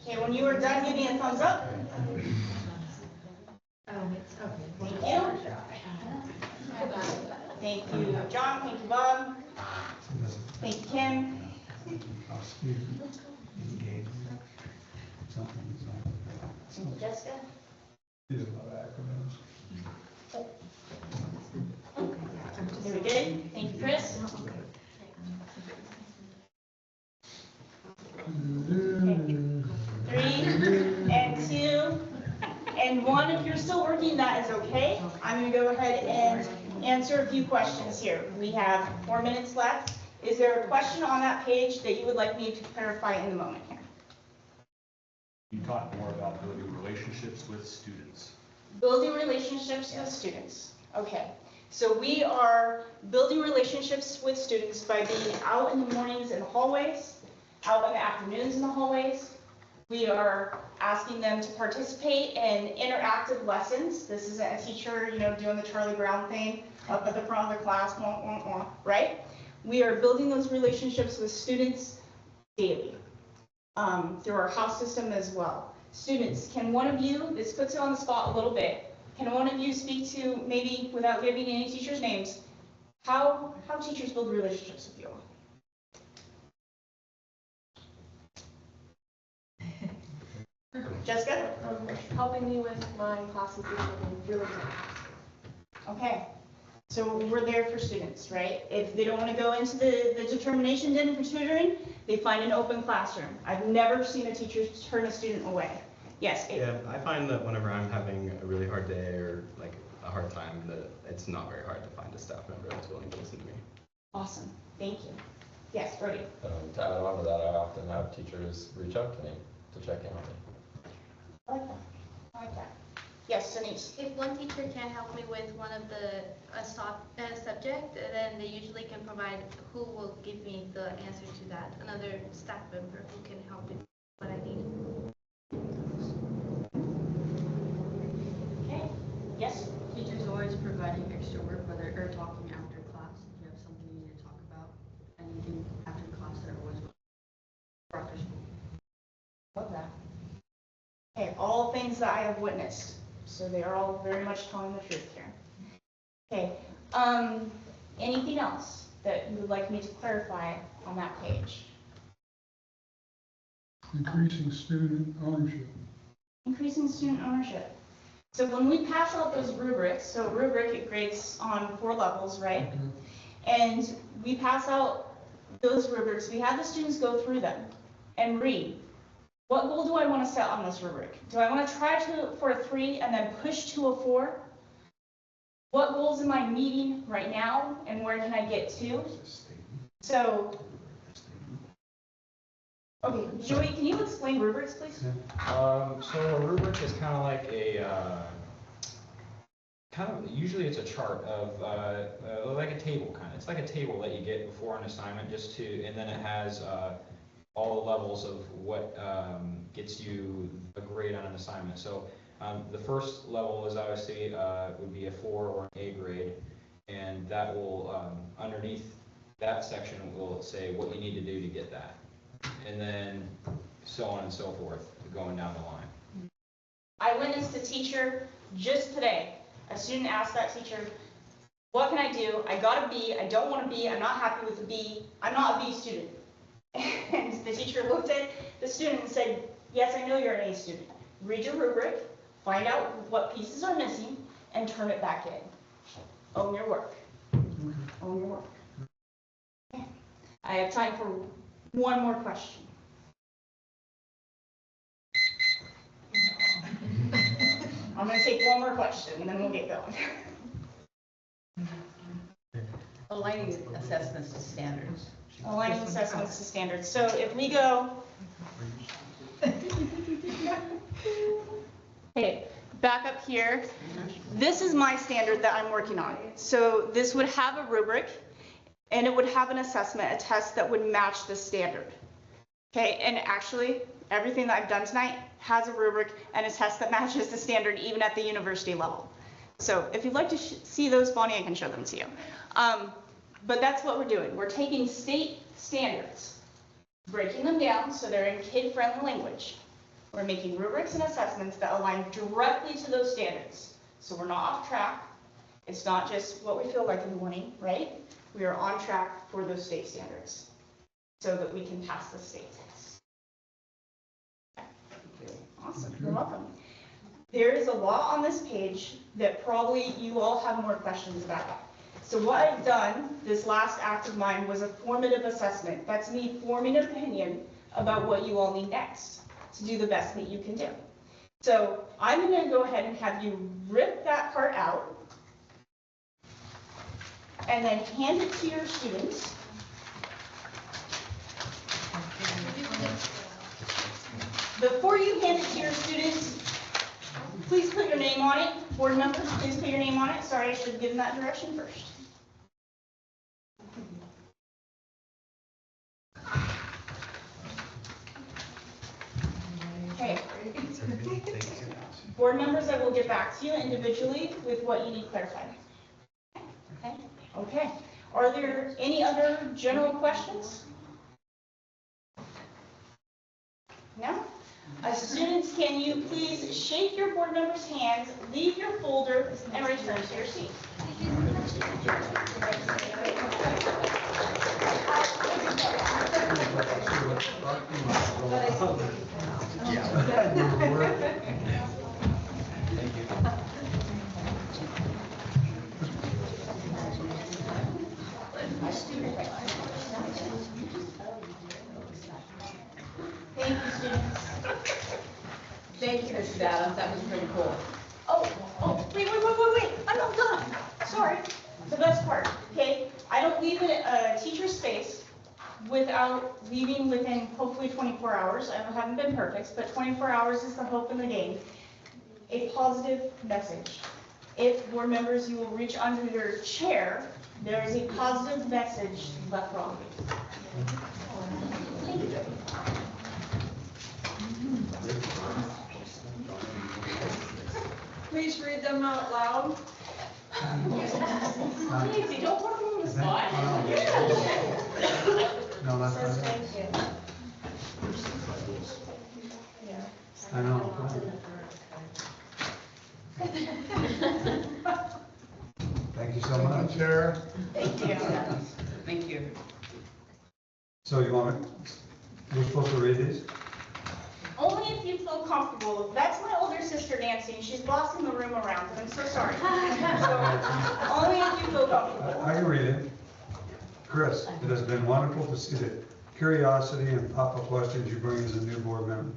Okay, when you are done, give me a thumbs up. Thank you. Thank you, John. Thank you, Bob. Thank you, Kim. Jessica. These are a lot of acronyms. Very good. Thank you, Chris. Okay. 3 and 2 and 1. If you're still working, that is okay. I'm going to go ahead and answer a few questions here. We have 4 minutes left. Is there a question on that page that you would like me to clarify in the moment here? You talk more about building relationships with students. Building relationships with students. Okay. So we are building relationships with students by being out in the mornings in the hallways, out in the afternoons in the hallways. We are asking them to participate in interactive lessons. This isn't a teacher, doing the Charlie Brown thing up at the front of the class, right? We are building those relationships with students daily through our house system as well. Students, can one of you, this puts you on the spot a little bit, can one of you speak to, maybe without giving any teachers' names, how teachers build relationships with you all? Jessica? Helping me with my classes is really good. Okay, so we're there for students, right? If they don't want to go into the determination den for tutoring, they find an open classroom. I've never seen a teacher turn a student away. Yes, Abe? Yeah, I find that whenever I'm having a really hard day or like a hard time, that it's not very hard to find a staff member that's willing to listen to me. Awesome, thank you. Yes, Brody? To add on to that, I often have teachers reach out to me to check in on me. I like that. I like that. Yes, Denise? If one teacher can't help me with one of the subject, then they usually can provide who will give me the answer to that, another staff member who can help with what I need. Okay, yes? Teachers always providing extra work, whether or talking after class, if you have something you need to talk about, anything Love that. Okay, all things that I have witnessed. So they are all very much telling the truth here. Okay, anything else that you would like me to clarify on that page? Increasing student ownership. Increasing student ownership. So when we pass out those rubrics, so rubric, it grades on 4 levels, right? And we pass out those rubrics, we have the students go through them and read. What goal do I want to set on this rubric? Do I want to try for a 3 and then push to a 4? What goals am I meeting right now and where can I get to? So, okay, Joey, can you explain rubrics, please? So a rubric is kind of like usually it's a chart of, like a table kind of. It's like a table that you get before an assignment and then it has all the levels of what gets you a grade on an assignment. So the first level is obviously would be a 4 or an A grade, and that will, underneath that section will say what you need to do to get that. And then so on and so forth, going down the line. I witnessed a teacher just today. A student asked that teacher, what can I do? I got a B, I don't want a B, I'm not happy with a B, I'm not a B student. And the teacher looked at the student and said, yes, I know you're an A student. Read your rubric, find out what pieces are missing, and turn it back in. Own your work. Own your work. Okay. I have time for one more question. I'm going to take one more question, and then we'll get going. Aligning assessments to standards. Aligning assessments to standards. So if we go, okay, back up here, this is my standard that I'm working on. So this would have a rubric, and it would have an assessment, a test that would match the standard. Okay, and actually, everything that I've done tonight has a rubric and a test that matches the standard even at the university level. So if you'd like to see those, Bonnie, I can show them to you. But that's what we're doing. We're taking state standards, breaking them down so they're in kid-friendly language. We're making rubrics and assessments that align directly to those standards. So we're not off track. It's not just what we feel like in the morning, right? We are on track for those state standards so that we can pass the state test. Awesome, you're welcome. There is a lot on this page that probably you all have more questions about. So what I've done, this last act of mine, was a formative assessment. That's me forming an opinion about what you all need next to do the best that you can do. So I'm going to go ahead and have you rip that part out and then hand it to your students. Before you hand it to your students, please put your name on it. Board members, please put your name on it. Sorry, I should have given that direction first. Okay. Board members, I will get back to you individually with what you need clarified. Okay. Okay. Are there any other general questions? No? Students, can you please shake your board members' hands, leave your folder, and return to your seat? Thank you, students. Thank you, Mrs. Adams, that was pretty cool. Wait, I'm not done. Sorry. The best part, okay? I don't leave a teacher's space without leaving within hopefully 24 hours. I haven't been perfect, but 24 hours is the hope in the game. A positive message. If board members, you will reach under your chair, there is a positive message left for all of you. Thank you, Joey. Please read them out loud. Nancy, don't put them on the spot. No, that's Says not it. thank you. I know. Thank you so much. Thank you. Thank you. So you want, we're supposed to read these? Only if you feel comfortable. That's my older sister Nancy, and she's bossing the room around, and I'm so sorry. So, only if you feel comfortable. I can read it. Chris, it has been wonderful to see the curiosity and pop-up questions you bring as a new board member.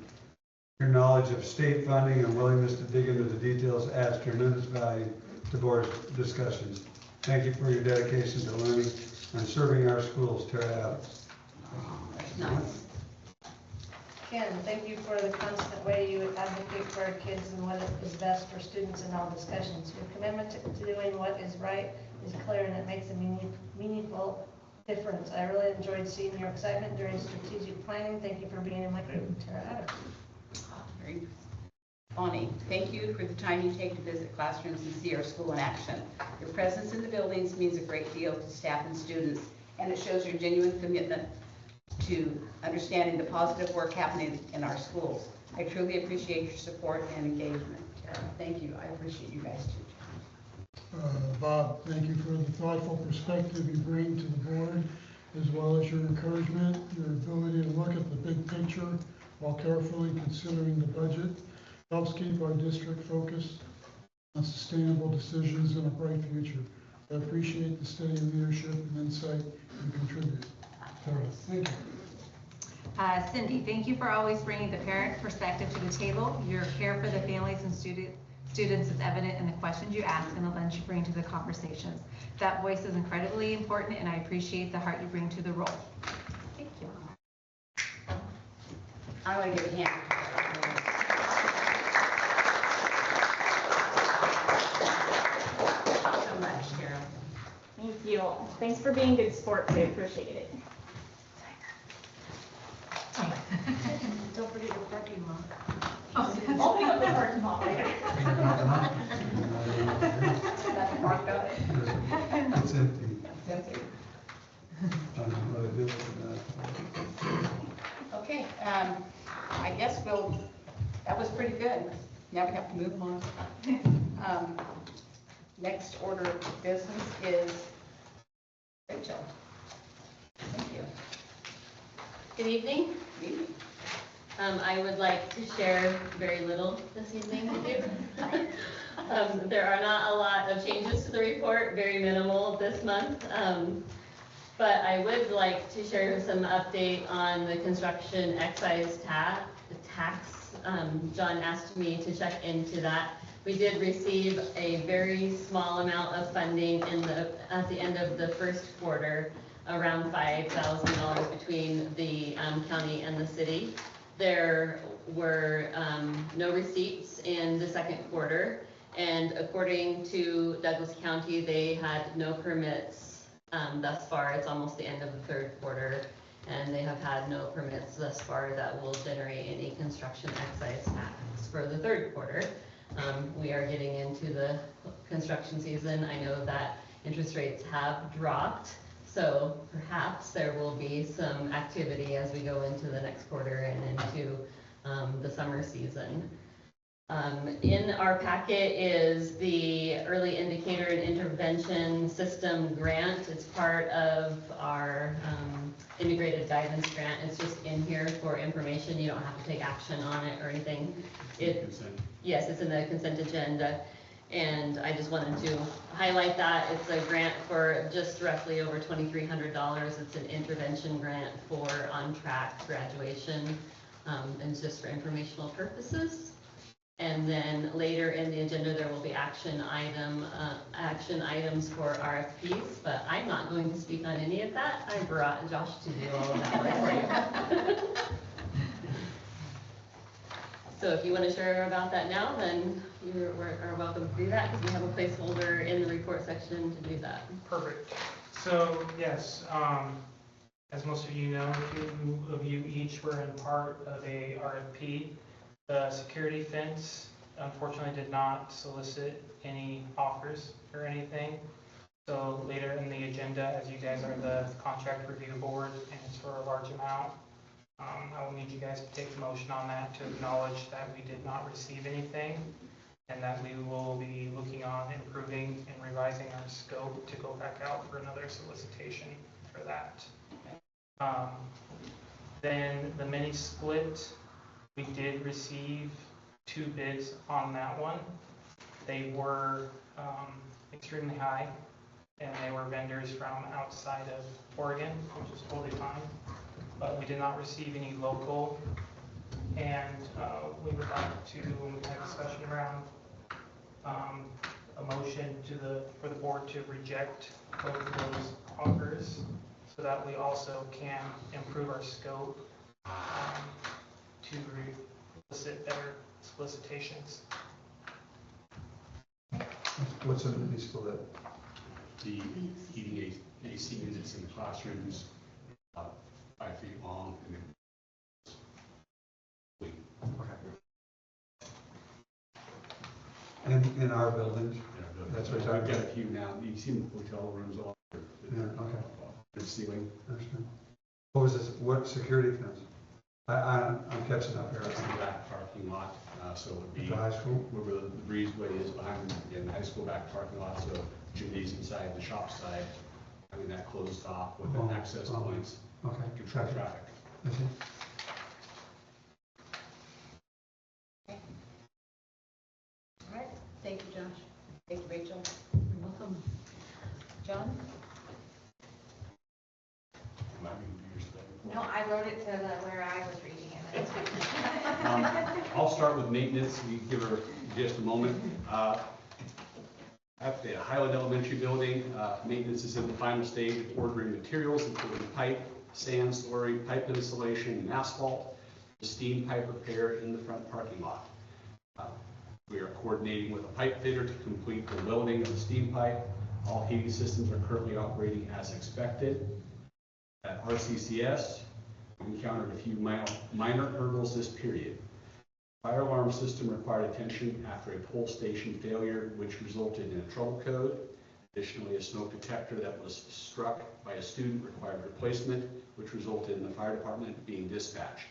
Your knowledge of state funding and willingness to dig into the details adds tremendous value to board discussions. Thank you for your dedication to learning and serving our schools. Tara Adams. Nice. Ken, thank you for the constant way you advocate for our kids and what is best for students in all discussions. Your commitment to doing what is right is clear, and it makes a meaningful difference. I really enjoyed seeing your excitement during strategic planning. Thank you for being in my group. Tara Adams. Very Bonnie, thank you for the time you take to visit classrooms and see our school in action. Your presence in the buildings means a great deal to staff and students, and it shows your genuine commitment to understanding the positive work happening in our schools. I truly appreciate your support and engagement. Tara, thank you. I appreciate you guys too. Bob, thank you for the thoughtful perspective you bring to the board, as well as your encouragement, your ability to look at the big picture while carefully considering the budget. Helps keep our district focused on sustainable decisions and a bright future. I appreciate the steady leadership and insight you contribute. Tara, thank you. Cindy, thank you for always bringing the parent perspective to the table. Your care for the families and students is evident in the questions you ask and the lens you bring to the conversations. That voice is incredibly important, and I appreciate the heart you bring to the role. Thank you. I want to give a hand. So much, Carol. Thank you. Thanks for being good sports. I appreciate it. Don't forget your parking lot. I'll pick up the parking lot later. That's marked up. It's empty. It's empty. I don't know what to do with that. Okay, I guess that was pretty good. Now we have to move on. Next order of business is Rachel. Thank you. Good evening. Good evening. I would like to share very little this evening with you. There are not a lot of changes to the report, very minimal this month. But I would like to share some update on the construction excise tax. John asked me to check into that. We did receive a very small amount of funding at the end of the first quarter, around $5,000 between the county and the city. There were no receipts in the second quarter, and according to Douglas County, they had no permits thus far. It's almost the end of the third quarter, and they have had no permits thus far that will generate any construction excise tax for the third quarter. We are getting into the construction season. I know that interest rates have dropped, so perhaps there will be some activity as we go into the next quarter and into the summer season. In our packet is the Early Indicator and Intervention System grant. It's part of our integrated guidance grant. It's just in here for information. You don't have to take action on it or anything. Yes, it's in the consent agenda. And I just wanted to highlight that. It's a grant for just roughly over $2,300. It's an intervention grant for on-track graduation. And it's just for informational purposes. And then later in the agenda, there will be action items for RFPs, but I'm not going to speak on any of that. I brought Josh to do all of that work for you. So if you want to share about that now, then you are welcome to do that, because we have a placeholder in the report section to do that. Perfect. So yes, as most of you know, 2 of you each were in part of a RFP. The security fence unfortunately did not solicit any offers or anything. So later in the agenda, as you guys are the contract review board and it's for a large amount, I will need you guys to take a motion on that to acknowledge that we did not receive anything and that we will be looking on improving and revising our scope to go back out for another solicitation for that. Then the mini split, we did receive 2 bids on that one. They were extremely high, and they were vendors from outside of Oregon, which is totally fine. But we did not receive any local, and we would like to have a discussion around a motion for the board to reject both of those offers, so that we also can improve our scope to solicit better solicitations. What's a mini split? The heating AC units in the classrooms, 5 feet long, and then In our buildings? That's what you're talking We've got about? a few now. You've seen the hotel rooms all over. Yeah, okay. The ceiling. Understand. What was this, what security fence? I'm catching up here. It's in the back parking lot, so it would be The high school? where the breezeway is behind in the high school back parking lot, so gymnasium side, the shop side, having that closed off with the access points. Okay. Control traffic. I see. All right, thank you, Josh. Thank you, Rachel. You're welcome. John? No, I wrote it to where I was reading it. I'll start with maintenance. We give her just a moment. At the Highland Elementary building, maintenance is in the final stage of ordering materials, including pipe, sand, slurry, pipe installation, and asphalt, the steam pipe repair in the front parking lot. We are coordinating with a pipe fitter to complete the welding of the steam pipe. All heating systems are currently operating as expected. At RCCS, we encountered a few minor hurdles this period. Fire alarm system required attention after a pole station failure, which resulted in a trouble code. Additionally, a smoke detector that was struck by a student required replacement, which resulted in the fire department being dispatched.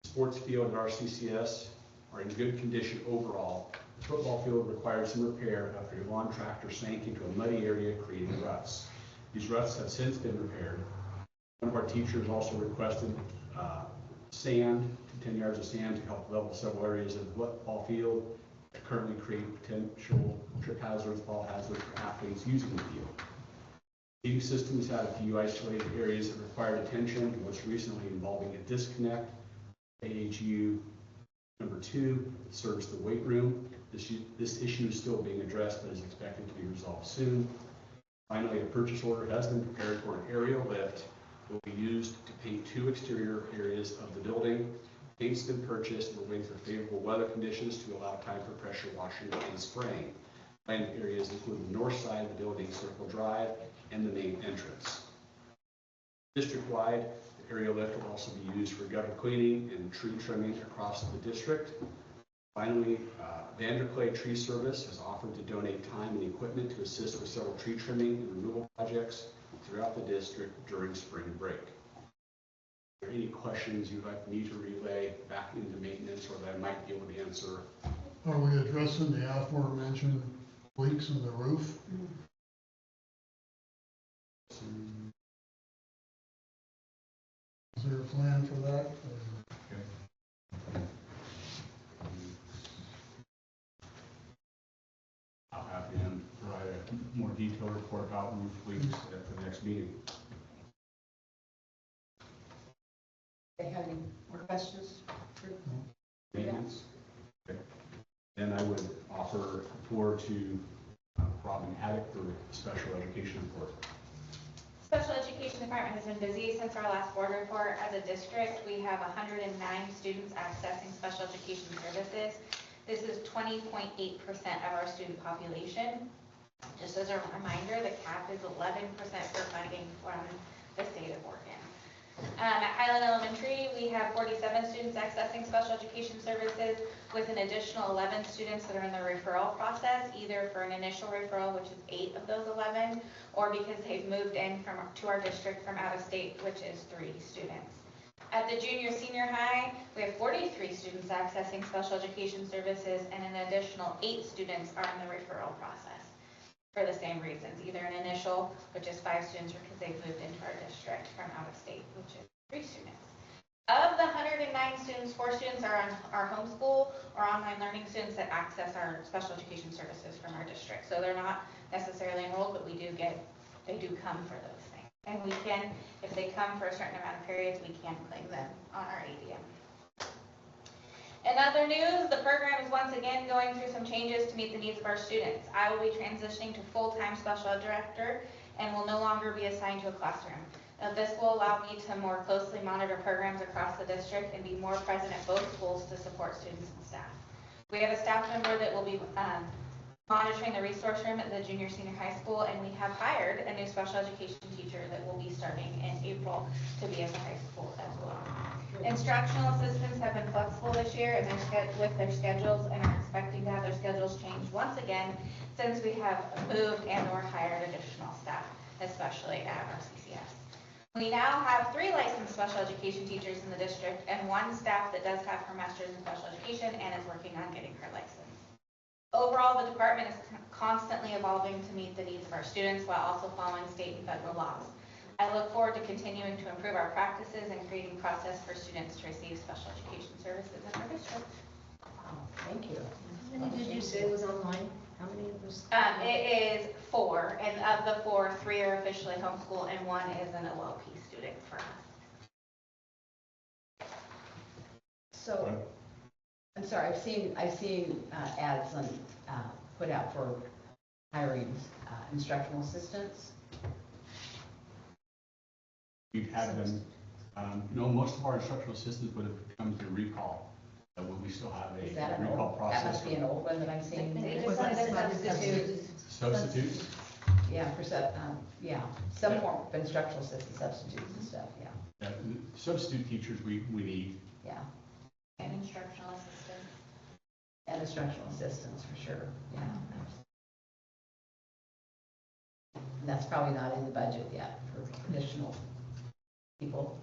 The sports field at RCCS are in good condition overall. The football field required some repair after a lawn tractor sank into a muddy area, creating ruts. These ruts have since been repaired. One of our teachers also requested sand, 10 yards of sand, to help level several areas of the football field that currently create potential trip hazards, fall hazards for athletes using the field. Heating systems had a few isolated areas that required attention, most recently involving a disconnect. AHU number 2 serves the weight room. This issue is still being addressed, but is expected to be resolved soon. Finally, a purchase order has been prepared for an aerial lift will be used to paint 2 exterior areas of the building. Paint's been purchased and we're waiting for favorable weather conditions to allow time for pressure washing and spraying. Planned areas include the north side of the building, Circle Drive, and the main entrance. District-wide, the aerial lift will also be used for gutter cleaning and tree trimming across the district. Finally, Vanderclay Tree Service has offered to donate time and equipment to assist with several tree trimming and removal projects throughout the district during spring break. Are there any questions you'd like me to relay back into maintenance or that I might be able to answer? Are we addressing the aforementioned leaks in the roof? Is there a plan for that? I'll have him provide a more detailed report about roof leaks at the next meeting. They have any more questions for Maintenance. Okay. Then I would offer the floor to Robin Haddock for special education report. Special education department has been busy since our last board report. As a district, we have 109 students accessing special education services. This is 20.8% of our student population. Just as a reminder, the cap is 11% for funding from the state of Oregon. At Highland Elementary, we have 47 students accessing special education services with an additional 11 students that are in the referral process, either for an initial referral, which is 8 of those 11, or because they've moved in to our district from out of state, which is 3 students. At the junior senior high, we have 43 students accessing special education services, and an additional 8 students are in the referral process for the same reasons, either an initial, which is 5 students, or because they've moved into our district from out of state, which is 3 students. Of the 109 students, 4 students are on our homeschool or online learning students that access our special education services from our district. So they're not necessarily enrolled, but they do come for those things. And we can, if they come for a certain amount of periods, we can claim them on our ADM. In other news, the program is once again going through some changes to meet the needs of our students. I will be transitioning to full-time special ed director and will no longer be assigned to a classroom. Now, this will allow me to more closely monitor programs across the district and be more present at both schools to support students and staff. We have a staff member that will be monitoring the resource room at the junior senior high school, and we have hired a new special education teacher that will be starting in April to be at the high school as well. Instructional assistants have been flexible this year and with their schedules, and are expecting to have their schedules changed once again since we have moved and or hired additional staff, especially at our CCS. We now have 3 licensed special education teachers in the district and 1 staff that does have her master's in special education and is working on getting her license. Overall, the department is constantly evolving to meet the needs of our students while also following state and federal laws. I look forward to continuing to improve our practices and creating process for students to receive special education services in our district. Thank you. How many did you say was online? How many was? It is 4, and of the 4, 3 are officially homeschool and 1 is an OLP student for us. So, I'm sorry, I've seen ads on, put out for hiring instructional assistants. We've had them, most of our instructional assistants would have come through recall. When we still have Is that a an recall old, process. that must be an old one that I'm seeing. Was that substitutes? Substitutes? Yeah, some form of instructional assistant substitutes and stuff, yeah. Yeah, substitute teachers we need. Yeah, And instructional assistants. and instructional assistants for sure, yeah. And that's probably not in the budget yet for additional people.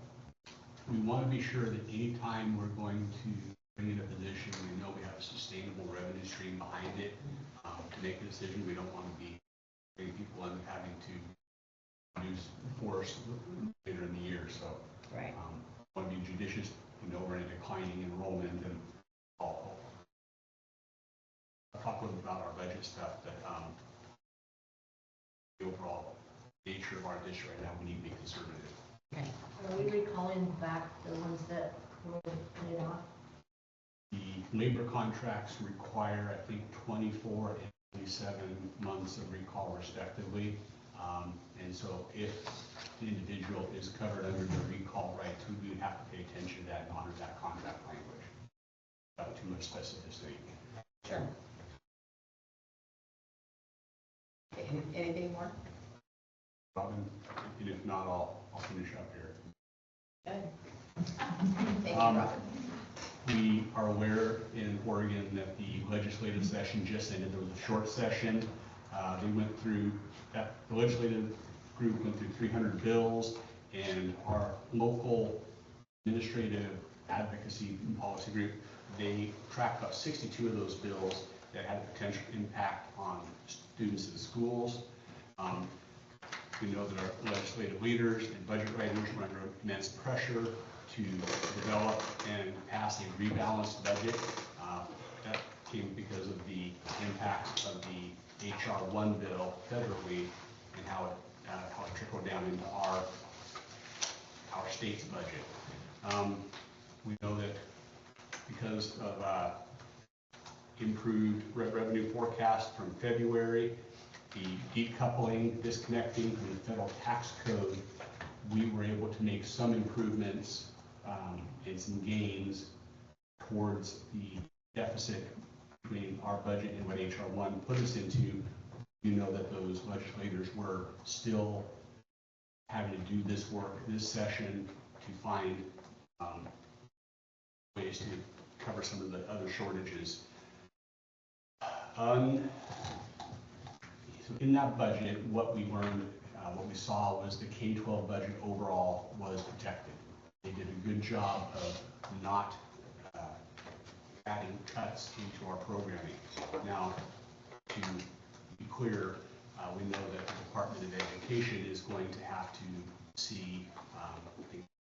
We want to be sure that anytime we're going to bring in a position, we know we have a sustainable revenue stream behind it. To make a decision, we don't want to be bringing people in having to use force later in the year. So right. Want to be judicious. We're in a declining enrollment, and I'll talk a little bit about our budget stuff, but the overall nature of our district right now, we need to be conservative. Okay. Are we recalling back the ones that were laid off? The labor contracts require, I think, 24 and 27 months of recall respectively. And so if the individual is covered under the recall rights, we would have to pay attention to that and honor that contract language. Without too much specificity. Sure. Anything more? Robin, and if not, I'll finish up here. Good. Thank you, Robin. We are aware in Oregon that the legislative session just ended. There was a short session. The legislative group went through 300 bills, and our local administrative advocacy and policy group, they tracked about 62 of those bills that had a potential impact on students in schools. We know that our legislative leaders and budget writers were under immense pressure to develop and pass a rebalanced budget. That came because of the impact of the HR 1 bill federally and how it trickled down into our state's budget. We know that because of improved revenue forecast from February, the decoupling, disconnecting from the federal tax code, we were able to make some improvements and some gains towards the deficit between our budget and what HR 1 put us into. You know that those legislators were still having to do this work this session to find ways to cover some of the other shortages. So in that budget, what we learned, what we saw was the K-12 budget overall was protected. They did a good good job of not adding cuts into our programming. Now, to be clear, we know that the Department of Education is going to have to see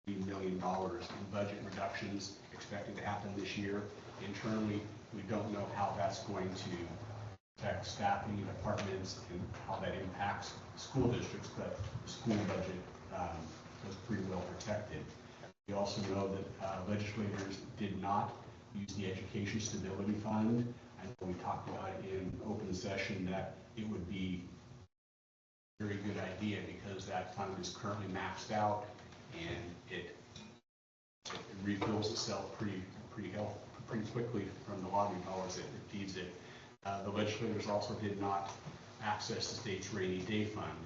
$3 million in budget reductions expected to happen this year. Internally, we don't know how that's going to affect staffing departments and how that impacts school districts, but the school budget was pretty well protected. We also know that legislators did not use the Education Stability Fund. I know we talked about it in open session that it would be a very good idea because that fund is currently maxed out and it refills itself pretty quickly from the lobby dollars that it feeds it. The legislators also did not access the state's rainy day fund,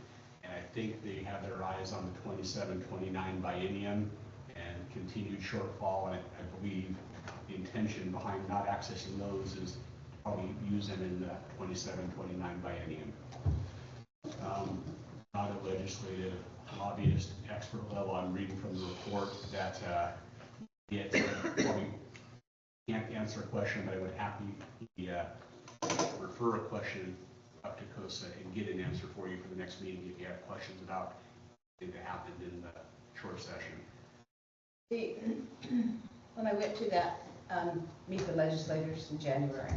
and I think they have their eyes on the 27-29 biennium and continued shortfall, and I believe the intention behind not accessing those is probably use them in the 27-29 biennium. Not a legislative lobbyist expert level. I'm reading from the report that it probably can't answer a question, but I would happily refer a question up to COSA and get an answer for you for the next meeting if you have questions about anything that happened in the short session. When I went to that meet the legislators in January,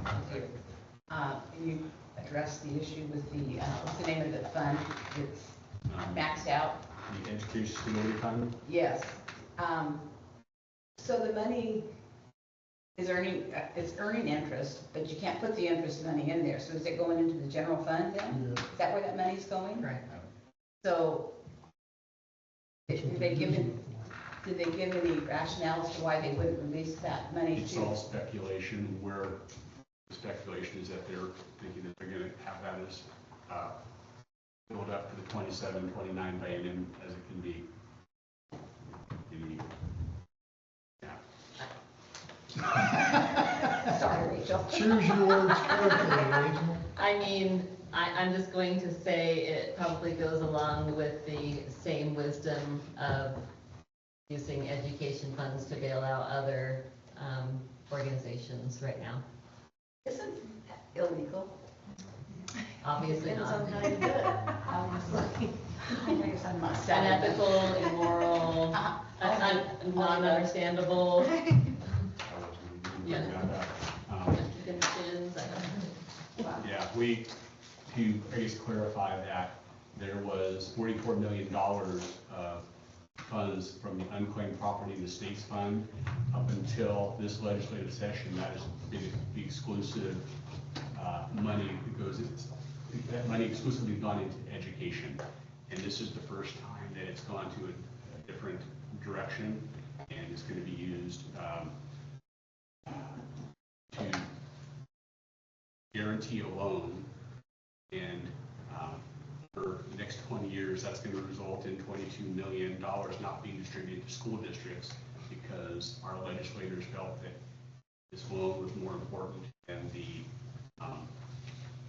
you addressed the issue with the what's the name of the fund that's maxed out? The Education Stability Fund? Yes. So the money is earning interest, but you can't put the interest money in there. So is it going into the general fund then? Yeah. Is that where that money's going? Right. So did they give any rationale as to why they wouldn't release that money It's all speculation. Where the speculation is that they're thinking that they're going to have that as build up to the 27-29 biennium as it can be. Sorry, Rachel. Choose your words carefully, Rachel. I mean, I'm just going to say it probably goes along with the same wisdom of using education funds to bail out other organizations right now. Isn't that illegal? Obviously Depends not. on how you do it. Obviously. Unethical, immoral, non-understandable. Yeah. Conditions, I don't know. Yeah, to I guess clarify that there was $44 million of funds from the unclaimed property in the state's fund. Up until this legislative session, that is the exclusive money that goes, that money exclusively gone into education. And this is the first time that it's gone to a different direction, and it's going to be used to guarantee a loan, and for the next 20 years, that's going to result in $22 million not being distributed to school districts because our legislators felt that this loan was more important than the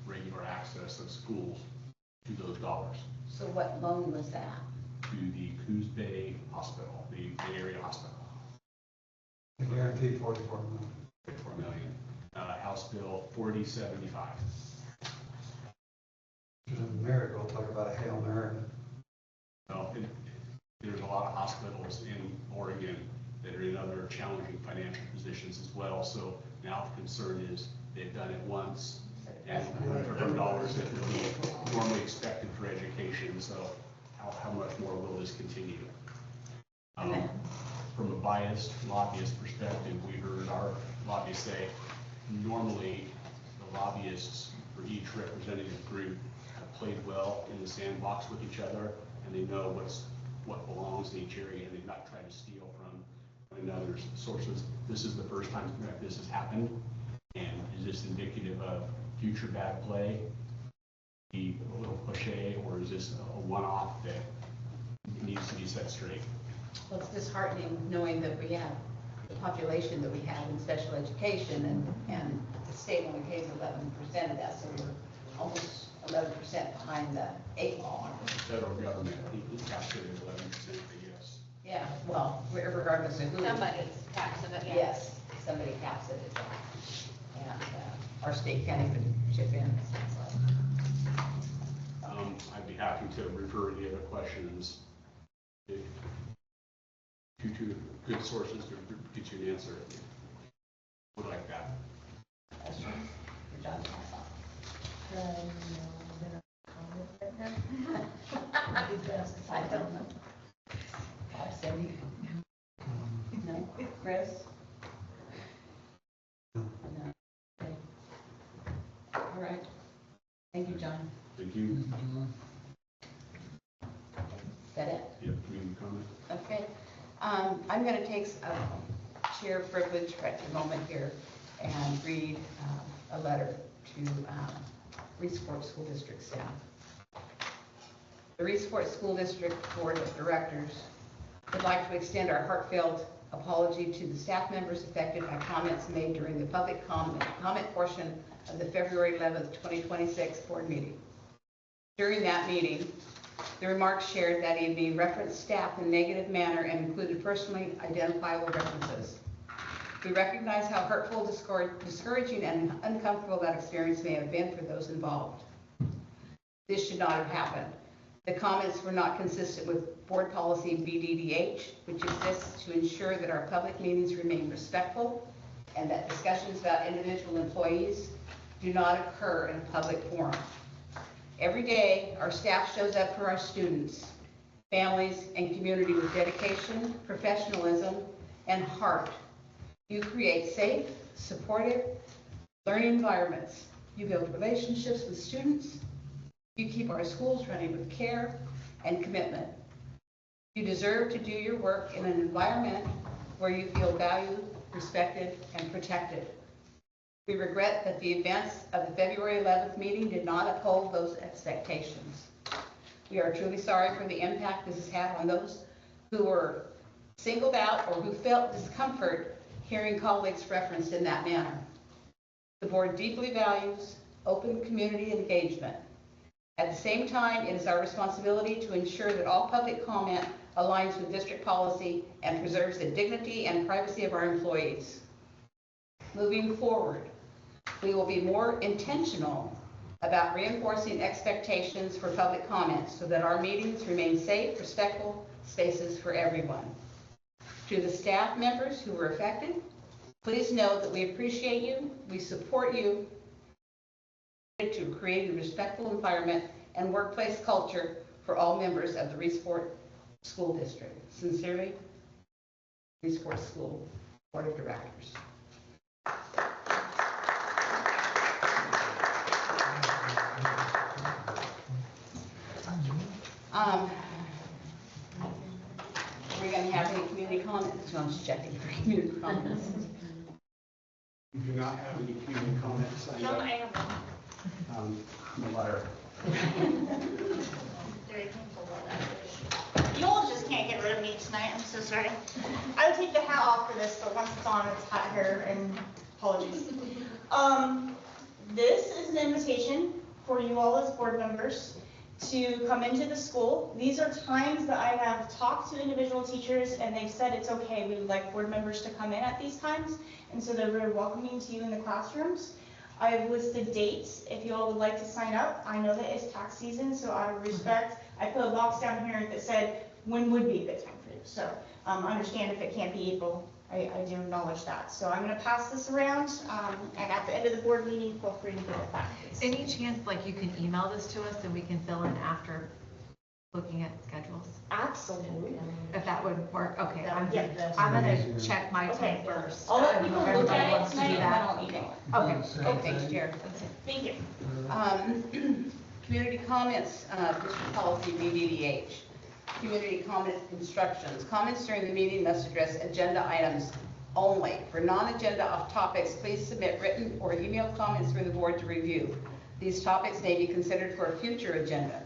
regular access of schools to those dollars. So what loan was that? To the Coos Bay Hospital, the Bay Area Hospital. The guaranteed 44 million. 44 million. House Bill 4075. Which is a miracle. Talk about a Hail Mary. Well, there's a lot of hospitals in Oregon that are in other challenging financial positions as well. So now the concern is they've done it once and for dollars that would be normally expected for education. So how much more will this continue? From a biased lobbyist perspective, we heard our lobbyists say normally the lobbyists for each representative group have played well in the sandbox with each other, and they know what belongs in each area, and they've not tried to steal from one another's sources. This is the first time that this has happened, and is this indicative of future bad play, be a little cliche, or is this a one-off that needs to be set straight? Well, it's disheartening knowing that we have the population that we have in special education, and the state only pays 11% of that, so we're almost 11% behind the 8 ball. The federal government, I think, is calculated 11%, yes. Yeah, Yeah, well, regardless of who. Somebody taps it, yeah. Yes, somebody caps it as well. And our state can't even chip in, it sounds like. I'd be happy to refer any other questions if to good sources to get you an answer. Would like that. Questions for John? I don't know. Cindy? No? Chris? No. Okay. All right. Thank you, John. Thank you. Is that it? Yep, community comment. Okay. I'm going to take chair privilege right at the moment here and read a letter to Reesport School District staff. The Reesport School District Board of Directors would like to extend our heartfelt apology to the staff members affected by comments made during the public comment portion of the February 11th, 2026 board meeting. During that meeting, the remarks shared that evening referenced staff in a negative manner and included personally identifiable references. We recognize how hurtful, discouraging, and uncomfortable that experience may have been for those involved. This should not have happened. The comments were not consistent with board policy BDDH, which exists to ensure that our public meetings remain respectful and that discussions about individual employees do not occur in a public forum. Every day, our staff shows up for our students, families, and community with dedication, professionalism, and heart. You create safe, supportive, learning environments. You build relationships with students. You keep our schools running with care and commitment. You deserve to do your work in an environment where you feel valued, respected, and protected. We regret that the events of the February 11th meeting did not uphold those expectations. We are truly sorry for the impact this has had on those who were singled out or who felt discomfort hearing colleagues referenced in that manner. The board deeply values open community engagement. At the same time, it is our responsibility to ensure that all public comment aligns with district policy and preserves the dignity and privacy of our employees. Moving forward, we will be more intentional about reinforcing expectations for public comments so that our meetings remain safe, respectful spaces for everyone. To the staff members who were affected, please know that we appreciate you, we support you to create a respectful environment and workplace culture for all members of the Reesport School District. Sincerely, Reesport School Board of Directors. Are we going to have any community comments? No, I'm just checking for community comments. We do not have any community comments signed up. I have one. The letter. You all just can't get rid of me tonight, I'm so sorry. I would take the hat off for this, but once it's on, it's hot here, and apologies. This is an invitation for you all as board members to come into the school. These are times that I have talked to individual teachers and they've said it's okay, we would like board members to come in at these times, and so they're very welcoming to you in the classrooms. I've listed dates if you all would like to sign up. I know that it's tax season, so out of respect, I put a box down here that said when would be a good time for you. So understand if it can't be April, I do acknowledge that. So I'm going to pass this around, and at the end of the board meeting, feel free to give it back. Any chance like you can email this to us and we can fill in after looking at schedules? Absolutely. If that would work, okay. I'm Yeah. gonna check my time Okay. first. I'll let people If look everybody at it wants to do tonight, and that. then I'll email it. Okay. Thanks, Chair. Thank you. Community comments, district policy BDDH. Community comment instructions. Comments during the meeting must address agenda items only. For non-agenda off topics, please submit written or email comments for the board to review. These topics may be considered for a future agenda.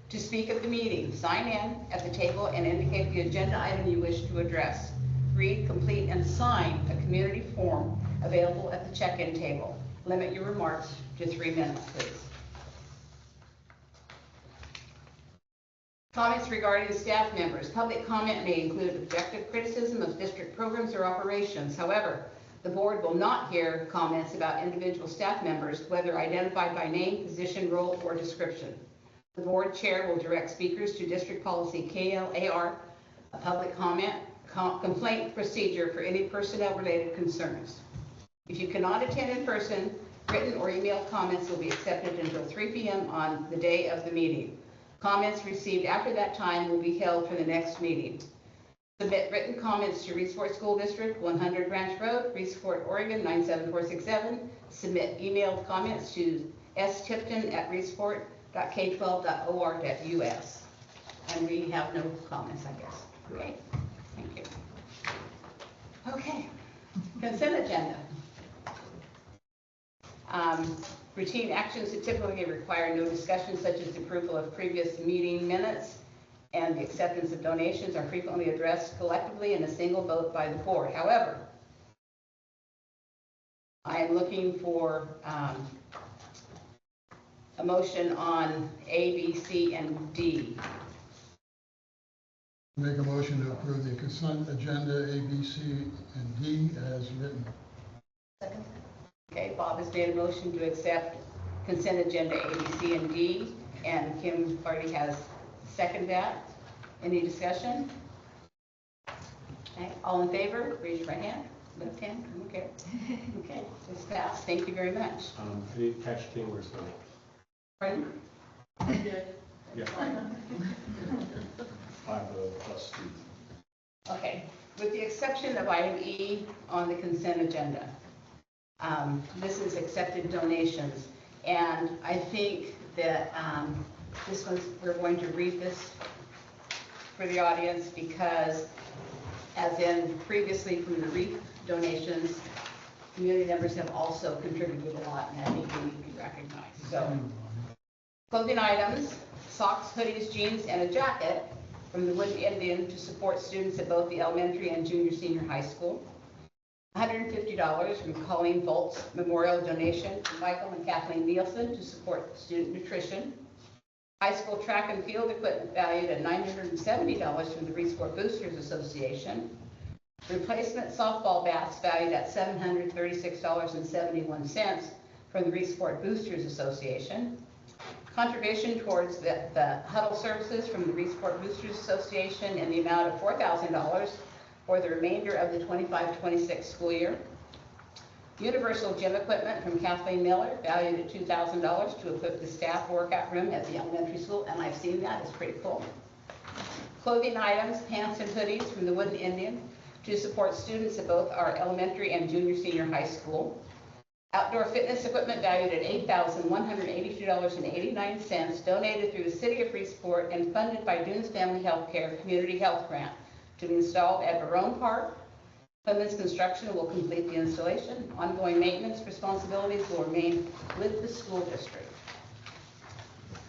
To speak at the meeting, sign in at the table and indicate the agenda item you wish to address. Read, complete, and sign a community form available at the check-in table. Limit your remarks to 3 minutes, please. Comments regarding staff members. Public comment may include objective criticism of district programs or operations. However, the board will not hear comments about individual staff members, whether identified by name, position, role, or description. The board chair will direct speakers to district policy KLAR, a public complaint procedure for any personnel-related concerns. If you cannot attend in person, written or emailed comments will be accepted until 3 p.m. on the day of the meeting. Comments received after that time will be held for the next meeting. Submit written comments to Reedsport School District, 100 Branch Road, Reedsport, Oregon, 97467. Submit emailed comments to stipton@reedsport.k12.or.us. And we have no comments, I guess. Okay, thank you. Okay, consent agenda. Routine actions that typically require no discussion, such as approval of previous meeting minutes and the acceptance of donations, are frequently addressed collectively in a single vote by the board. However, I am looking for a motion on A, B, C, and D. Make a motion to approve the consent agenda A, B, C, and D as written. Second. Okay, Bob has made a motion to accept consent agenda A, B, C, and D, and Kim already has seconded that. Any discussion? Okay, all in favor, raise your right hand. Left hand, okay. Okay, it's passed. Thank you very much. I didn't catch Taylor's vote. Pardon? Yeah. 5 plus 2. Okay, with the exception of item E on the consent agenda. This is accepted donations, and I think that this one's, we're going to read this for the audience because, as in previously from the REAP donations, community members have also contributed a lot, and I think they need to be recognized. So, clothing items, socks, hoodies, jeans, and a jacket from the Wood Indian to support students at both the elementary and junior-senior high school. $150 from Colleen Volt's memorial donation to Michael and Kathleen Nielsen to support student nutrition. High school track and field equipment valued at $970 from the Reedsport Boosters Association. Replacement softball bats valued at $736.71 from the Reedsport Boosters Association. Contribution towards the huddle services from the Reedsport Boosters Association in the amount of $4,000 for the remainder of the 25-26 school year. Universal gym equipment from Kathleen Miller, valued at $2,000 to equip the staff workout room at the elementary school, and I've seen that, it's pretty cool. Clothing items, pants and hoodies from the Wooden Indian to support students at both our elementary and junior-senior high school. Outdoor fitness equipment valued at $8,182.89, donated through the City of Reedsport and funded by Dunes Family Healthcare Community Health Grant, to be installed at Barone Park. Clemens Construction will complete the installation. Ongoing maintenance responsibilities will remain with the school district.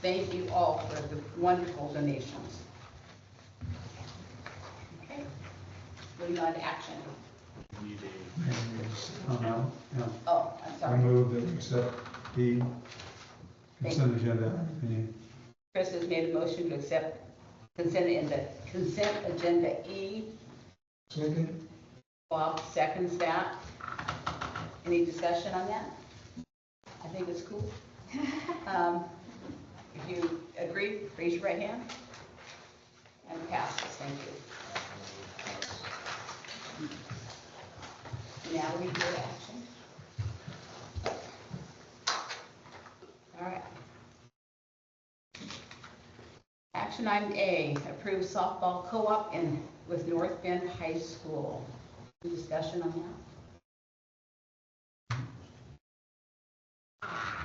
Thank you all for the wonderful donations. Okay, moving on to action. Oh, I'm I sorry. move that we accept the consent agenda. Chris has made a motion to accept consent agenda E. Second. Bob seconds that. Any discussion on that? I think it's cool. If you agree, raise your right hand. And passes. Thank you. Now we do action. All right. Action item A, approve softball co-op with North Bend High School. Any discussion on that?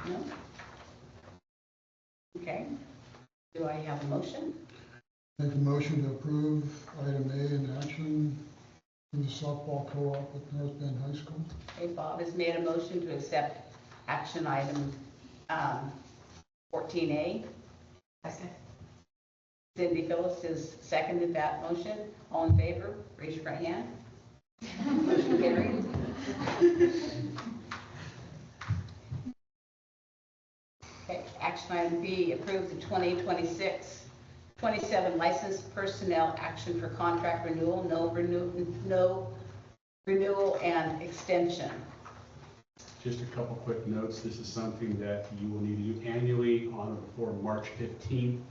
No? Okay. Do I have a motion? Make a motion to approve item A in action for the softball co-op with North Bend High School. Okay, Bob has made a motion to accept action item 14A. Second. Cindy Phillips has seconded that motion. All in favor, raise your right hand. Motion carried. Okay, action item B, approve the 2026 27, licensed personnel action for contract renewal, no renewal and extension. Just a couple quick notes. This is something that you will need to do annually on or before March 15th.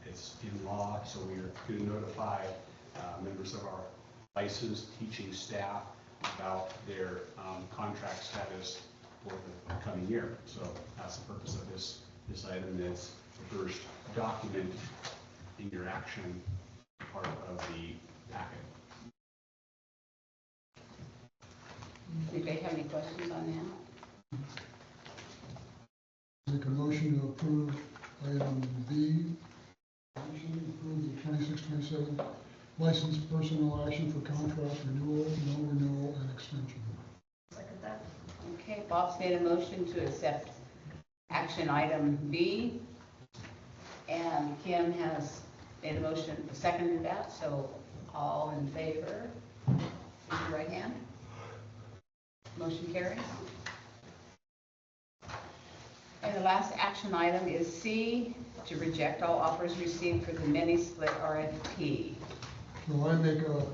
It's in law, so we are going to notify members of our licensed teaching staff about their contract status for the coming year. So that's the purpose of this item. It's the first document in your action part of the packet. Anybody have any questions on that? Make a motion to approve item B. Motion to approve the 26-27 licensed personnel action for contract renewal, no renewal, and extension. Second that. Okay, Bob's made a motion to accept action item B, and Kim has made a motion, seconded that, so all in favor, raise your right hand. Motion carries. And the last action item is C, to reject all offers received for the mini-split RFP. So I make a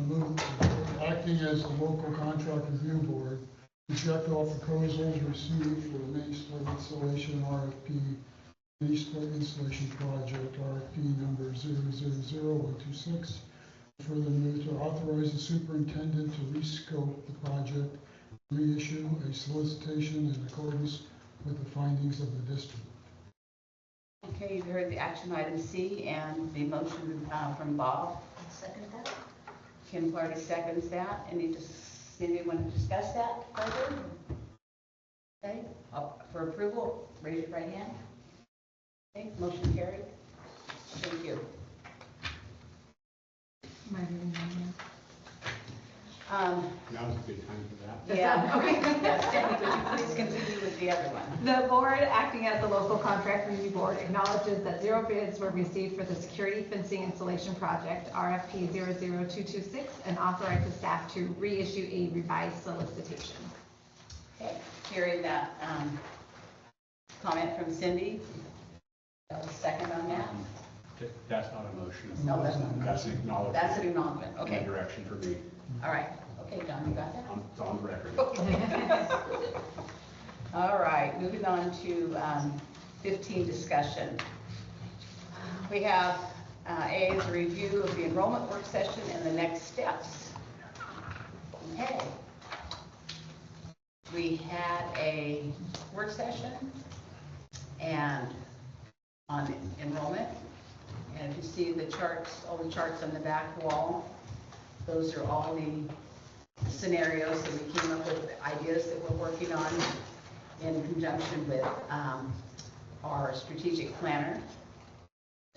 move, acting as the local contract review board, reject all proposals received for the main split installation RFP, main split installation project, RFP number 000126. Further move to authorize the superintendent to rescope the project, reissue a solicitation in accordance with the findings of the district. Okay, you've heard the action item C and the motion from Bob. I'll second that. Kim Clardy seconds that. Anybody want to discuss that further? Okay, for approval, raise your right hand. Okay, motion carried. Thank you. Am I reading that now? Now's a good time for that. Yeah. Okay. Yes, Jenny, would you please continue with the other one? The board, acting as the local contract review board, acknowledges that 0 bids were received for the security fencing installation project, RFP 00226, and authorizes staff to reissue a revised solicitation. Okay, hearing that comment from Cindy, that was second on that? That's not a motion. No, that's not. That's an acknowledgement. That's an acknowledgement, In okay. the direction for me. All right, okay, Don, you got that? It's on the record. All right, moving on to 15, discussion. We have A is a review of the enrollment work session and the next steps. Okay. We had a work session and on enrollment. And if you see the charts, all the charts on the back wall, those are all the scenarios that we came up with, ideas that we're working on in conjunction with our strategic planner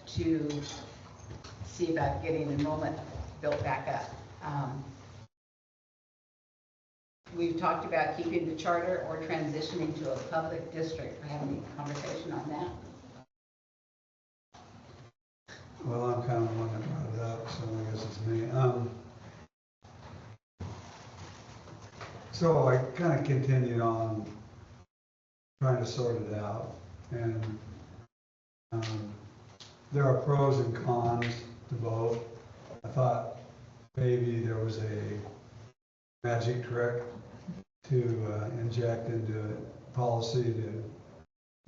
to see about getting enrollment built back up. We've talked about keeping the charter or transitioning to a public district. I have any conversation on that? Well, I'm kind of the one that brought it up, so I guess it's me. So I kind of continued on trying to sort it out, and there are pros and cons to both. I thought maybe there was a magic trick to inject into policy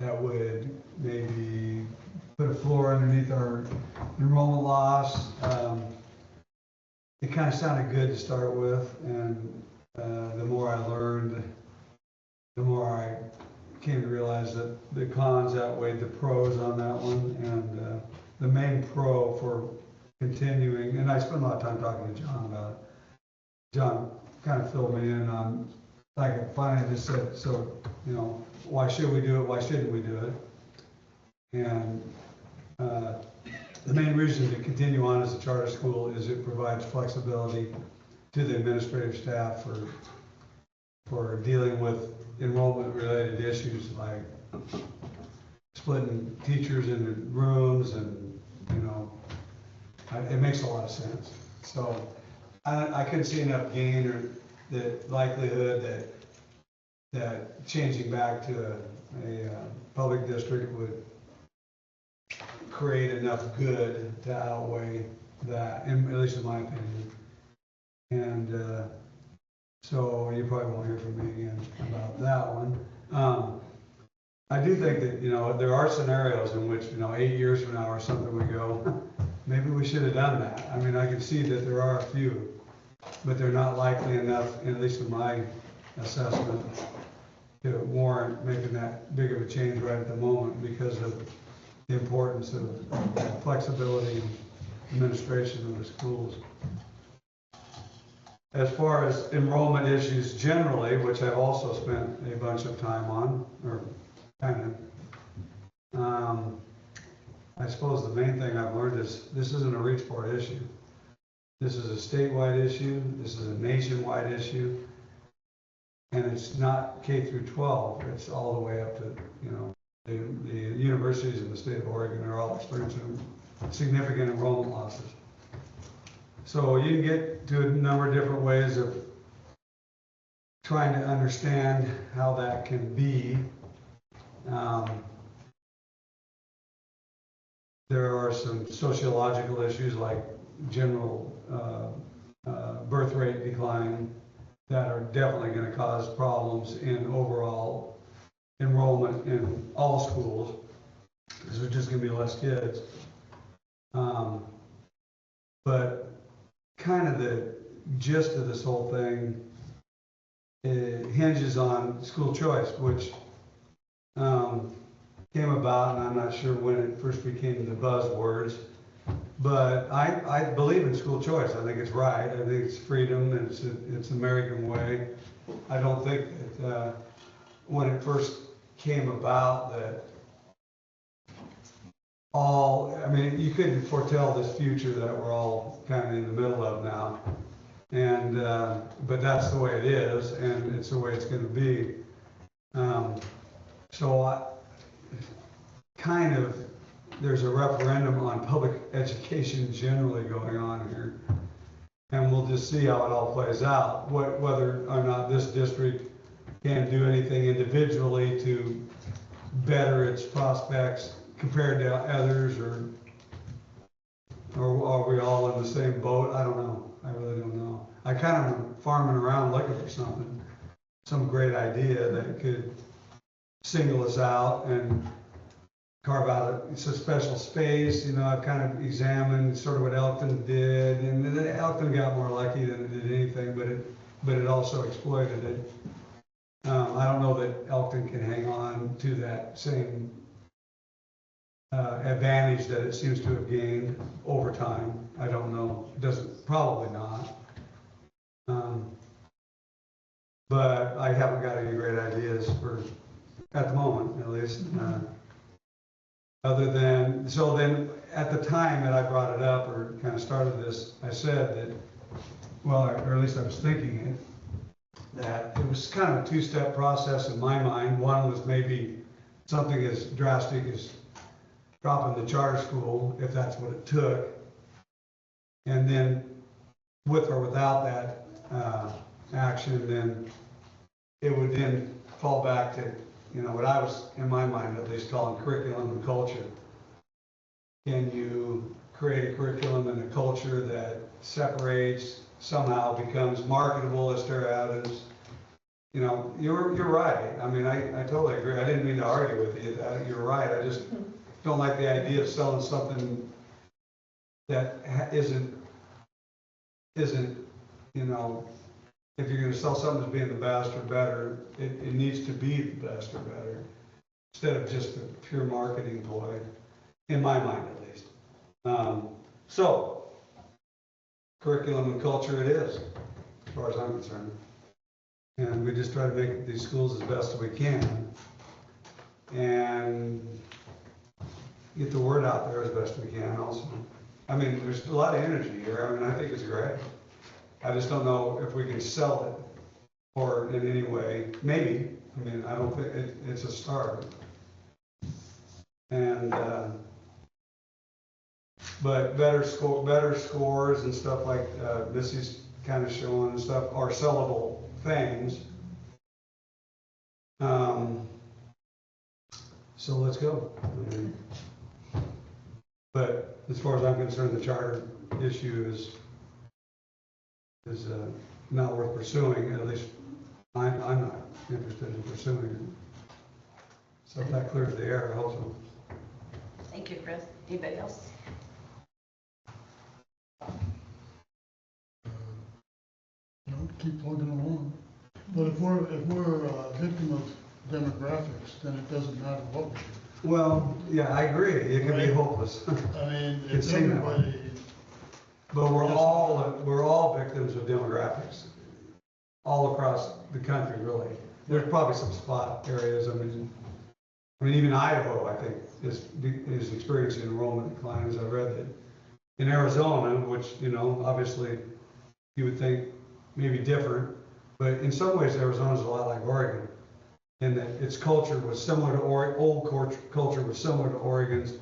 that would maybe put a floor underneath our enrollment loss. It kind of sounded good to start with, and the more I learned, the more I came to realize that the cons outweighed the pros on that one. And the main pro for continuing, and I spent a lot of time talking to John about it. John kind of filled me in on, like, I finally just said, so, you know, why should we do it? Why shouldn't we do it? And the main reason to continue on as a charter school is it provides flexibility to the administrative staff for dealing with enrollment-related issues like splitting teachers into rooms, and, you know, it makes a lot of sense. So I couldn't see enough gain or the likelihood that changing back to a public district would create enough good to outweigh that, at least in my opinion. And so you probably won't hear from me again about that one. I do think that, there are scenarios in which, 8 years from now or something, we go, maybe we should have done that. I mean, I can see that there are a few, but they're not likely enough, at least in my assessment, to warrant making that big of a change right at the moment because of the importance of flexibility and administration of the schools. As far as enrollment issues generally, which I've also spent a bunch of time on, or kind of, I suppose the main thing I've learned is this isn't a Reach Board issue. This is a statewide issue, this is a nationwide issue, and it's not K through 12, it's all the way up to, the universities in the state of Oregon are all experiencing significant enrollment losses. So you can get to a number of different ways of trying to understand how that can be. There are some sociological issues like general birth rate decline that are definitely going to cause problems in overall enrollment in all schools because there's just going to be less kids. But kind of the gist of this whole thing hinges on school choice, which came about, and I'm not sure when it first became the buzzwords, but I believe in school choice. I think it's right. I think it's freedom, and it's American way. I don't think that when it first came about that you couldn't foretell this future that we're all kind of in the middle of now. And, but that's the way it is, and it's the way it's going to be. There's a referendum on public education generally going on here, and we'll just see how it all plays out. Whether or not this district can do anything individually to better its prospects compared to others, or are we all in the same boat? I don't know. I really don't know. I kind of am farming around looking for something, some great idea that could single us out and carve out a special space. I've kind of examined sort of what Elkton did, and Elkton got more lucky than it did anything, but it also exploited it. I don't know that Elkton can hang on to that same advantage that it seems to have gained over time. I don't know. It doesn't, probably not. But I haven't got any great ideas at the moment, at least. Other than, so then at the time that I brought it up or kind of started this, I said that, or at least I was thinking it, that it was kind of a two-step process in my mind. One was maybe something as drastic as dropping the charter school, if that's what it took. And then with or without that action, then it would then fall back to, what I was, in my mind at least, calling curriculum and culture. Can you create a curriculum and a culture that separates, somehow becomes marketable, as Tara Adams? You're right. I mean, I totally agree. I didn't mean to argue with you. You're right. I just don't like the idea of selling something that isn't, if you're going to sell something as being the best or better, it needs to be the best or better, instead of just a pure marketing ploy, in my mind at least. So, curriculum and culture it is, as far as I'm concerned. And we just try to make these schools as best as we can, and get the word out there as best we can also. I mean, there's a lot of energy here. I mean, I think it's great. I just don't know if we can sell it, or in any way, maybe. I mean, I don't think it's a start. And, but better scores and stuff like Missy's kind of showing and stuff are sellable things. So let's go. I mean, But as far as I'm concerned, the charter issue is not worth pursuing, at least I'm not interested in pursuing it. So if that clears the air, I hope so. Thank you, Chris. Anybody else? Keep plugging along. But if we're a victim of demographics, then it doesn't matter what we do. Well, yeah, I agree. It can be hopeless. I mean, It's if seen that way. everybody, But we're all victims of demographics, all across the country, really. There's probably some spot areas. I mean, even Idaho, I think, is experiencing enrollment decline. As I read that in Arizona, which obviously you would think maybe different, but in some ways Arizona's a lot like Oregon, in that its culture was similar to old culture was similar to Oregon's,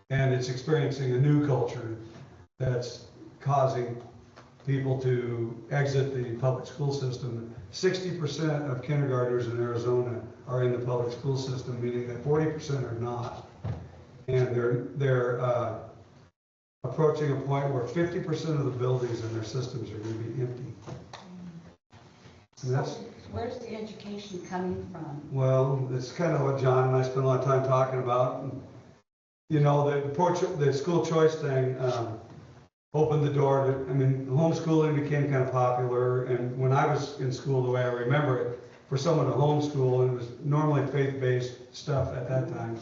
and it's experiencing a new culture that's causing people to exit the public school system. 60% of kindergartners in Arizona are in the public school system, meaning that 40% are not. And they're approaching a point where 50% of the buildings in their systems are going to be empty. And that's, Where's the education coming from? well, it's kind of what John and I spent a lot of time talking about. The school choice thing opened the door to, homeschooling became kind of popular, and when I was in school, the way I remember it, for someone to homeschool, and it was normally faith-based stuff at that time,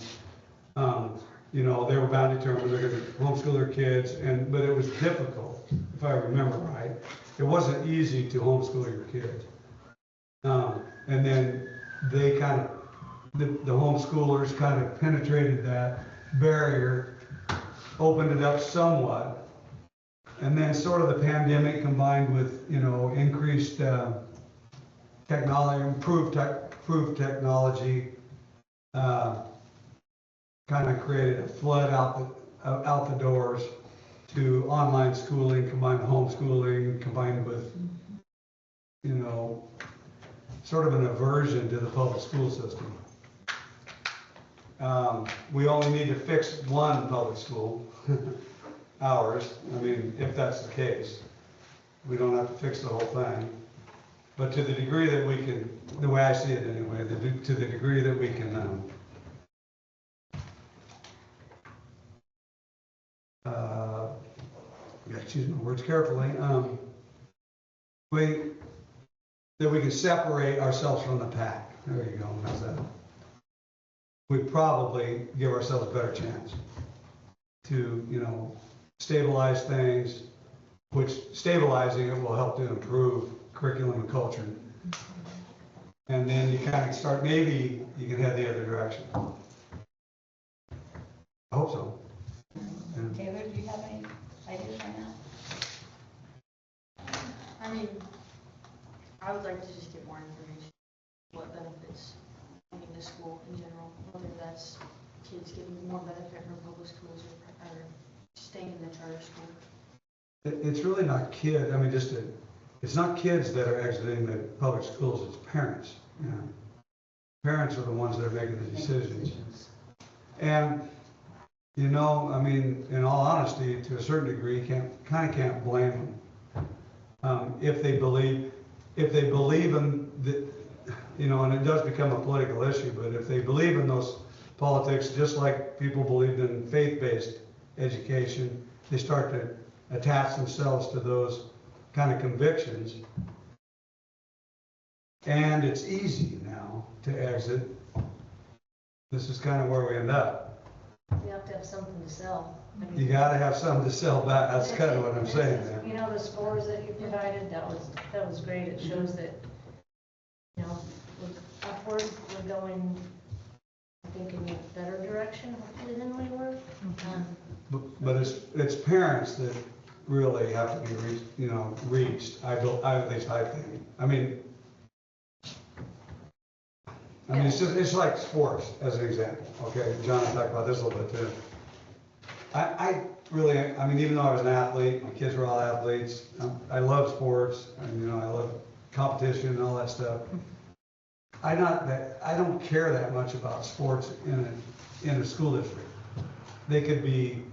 they were bound determined they're going to homeschool their kids, but it was difficult, if I remember right. It wasn't easy to homeschool your kids. And then they the homeschoolers kind of penetrated that barrier, opened it up somewhat, and then sort of the pandemic combined with, increased technology, improved technology, kind of created a flood out the doors to online schooling, combined with homeschooling, combined with, sort of an aversion to the public school system. We only need to fix one public school, ours. If that's the case, we don't have to fix the whole thing. But to the degree that we can, the way I see it anyway, to the degree that we can choose my words carefully, that we can separate ourselves from the pack. There you go, how's that? We'd probably give ourselves a better chance to, stabilize things, which stabilizing it will help to improve curriculum and culture. And then you kind of start, maybe you can head the other direction. I hope so. Yeah. Taylor, do you have any ideas right now? I would like to just get more information, what benefits coming to school in general, whether that's kids getting more benefit from public schools or staying in the charter school. It's really not kids, it's not kids that are exiting the public schools, it's parents. Parents are the ones that are making the decisions. And, in all honesty, to a certain degree, can't blame them. If they believe in the, and it does become a political issue, but if they believe in those politics, just like people believed in faith-based education, they start to attach themselves to those kind of convictions. And it's easy now to exit. This is kind of where we end up. You have to have something to sell. You got to have something to sell back. That's kind of what I'm saying there. The scores that you provided, that was great. It shows that, with upward, we're going, I think, in a better direction, hopefully, than we were. But it's parents that really have to be reached. At least I think. It's like sports, as an example. Okay, John and I talked about this a little bit too. I really, even though I was an athlete, my kids were all athletes. I love sports, and I love competition and all that stuff. I don't care that much about sports in a school district. They could be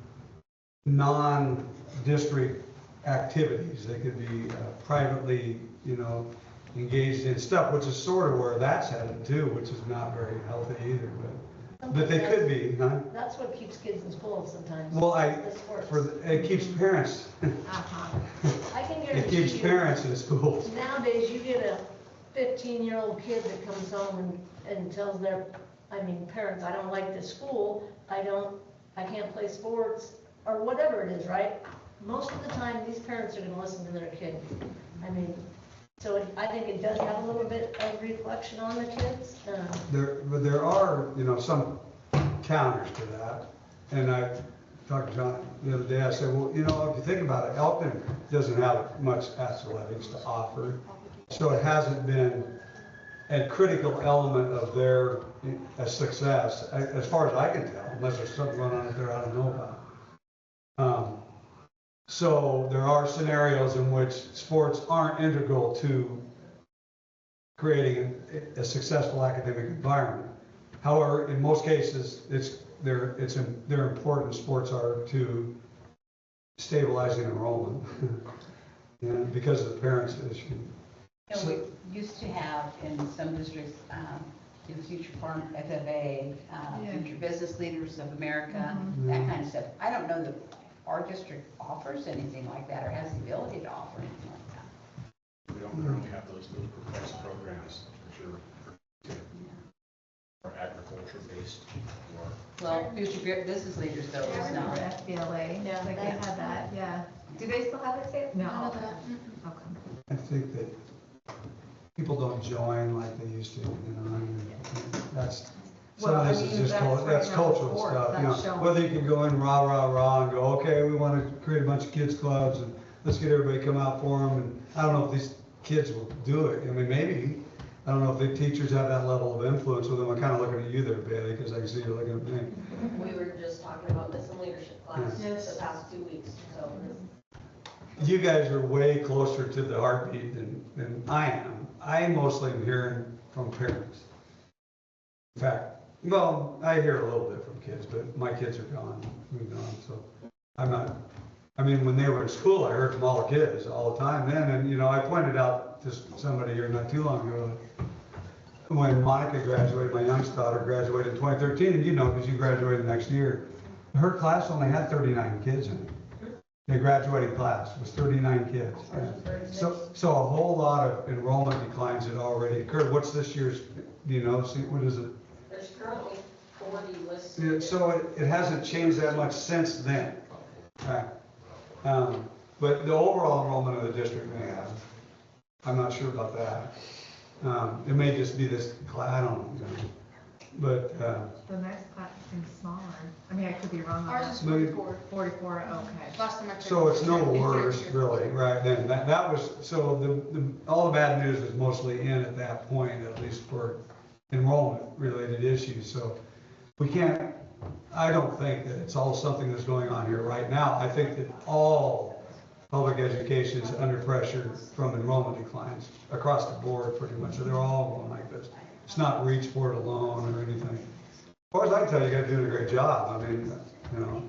non-district activities. They could be privately, engaged in stuff, which is sort of where that's headed too, which is not very healthy either, but they could be, huh? That's what keeps kids in school sometimes. Well, the sports. it keeps parents, I can it guarantee keeps you, parents in schools. nowadays, you get a 15-year-old kid that comes home and tells their, parents, I don't like this school, I can't play sports, or whatever it is, right? Most of the time, these parents are gonna listen to their kid. I think it does have a little bit of reflection on the kids. But there are, some counters to that. And I talked to John the other day, I said, well, if you think about it, Elkton doesn't have much athletics to offer. So it hasn't been a critical element of their success, as far as I can tell, unless there's something going on that there I don't know about. So there are scenarios in which sports aren't integral to creating a successful academic environment. However, in most cases, they're important, sports are, to stabilizing enrollment because of the parents' issue. And we used to have in some districts, Future Farm FFA, Future Business Leaders of America, that kind of stuff. I don't know that our district offers anything like that or has the ability to offer anything like that. We don't currently have those professional programs for sure, or agriculture-based or. Well, Future Business Leaders though is not. FBLA, Yeah, like they they had that, yeah. Do they still have it, Sam? No. Okay. I think that people don't join like they used to, that's, some of this is just, that's cultural stuff, whether you can go in rah, rah, rah and go, okay, we want to create a bunch of kids clubs and let's get everybody to come out for them, and I don't know if these kids will do it, maybe, I don't know if the teachers have that level of influence with them. I'm kind of looking at you there, Bailey, because I can see you're looking at me. We were just talking about this in leadership class the past 2 weeks, so. You guys are way closer to the heartbeat than I am. I mostly am hearing from parents. In fact, well, I hear a little bit from kids, but my kids are gone, moved on, so I'm not. When they were in school, I heard from all the kids all the time then, and I pointed out to somebody here not too long ago that when Monica graduated, my youngest daughter graduated in 2013, and because you graduated next year, her class only had 39 kids in it. The graduating class was 39 kids. So a whole lot of enrollment declines had already occurred. What's this year's, what is it? There's currently 40 listed. Yeah, so it hasn't changed that much since then. Right. But the overall enrollment of the district may have. I'm not sure about that. It may just be this class, I don't know. But The next class seems smaller. I could be wrong on Ours that. is 44. 44, okay. Last time I checked. so it's no worse, really, right then. That was, so all the bad news was mostly in at that point, at least for enrollment-related issues. So I don't think that it's all something that's going on here right now. I think that all public education is under pressure from enrollment declines across the board pretty much. So they're all going like this. It's not Reach Board alone or anything. As far as I can tell, you guys are doing a great job. And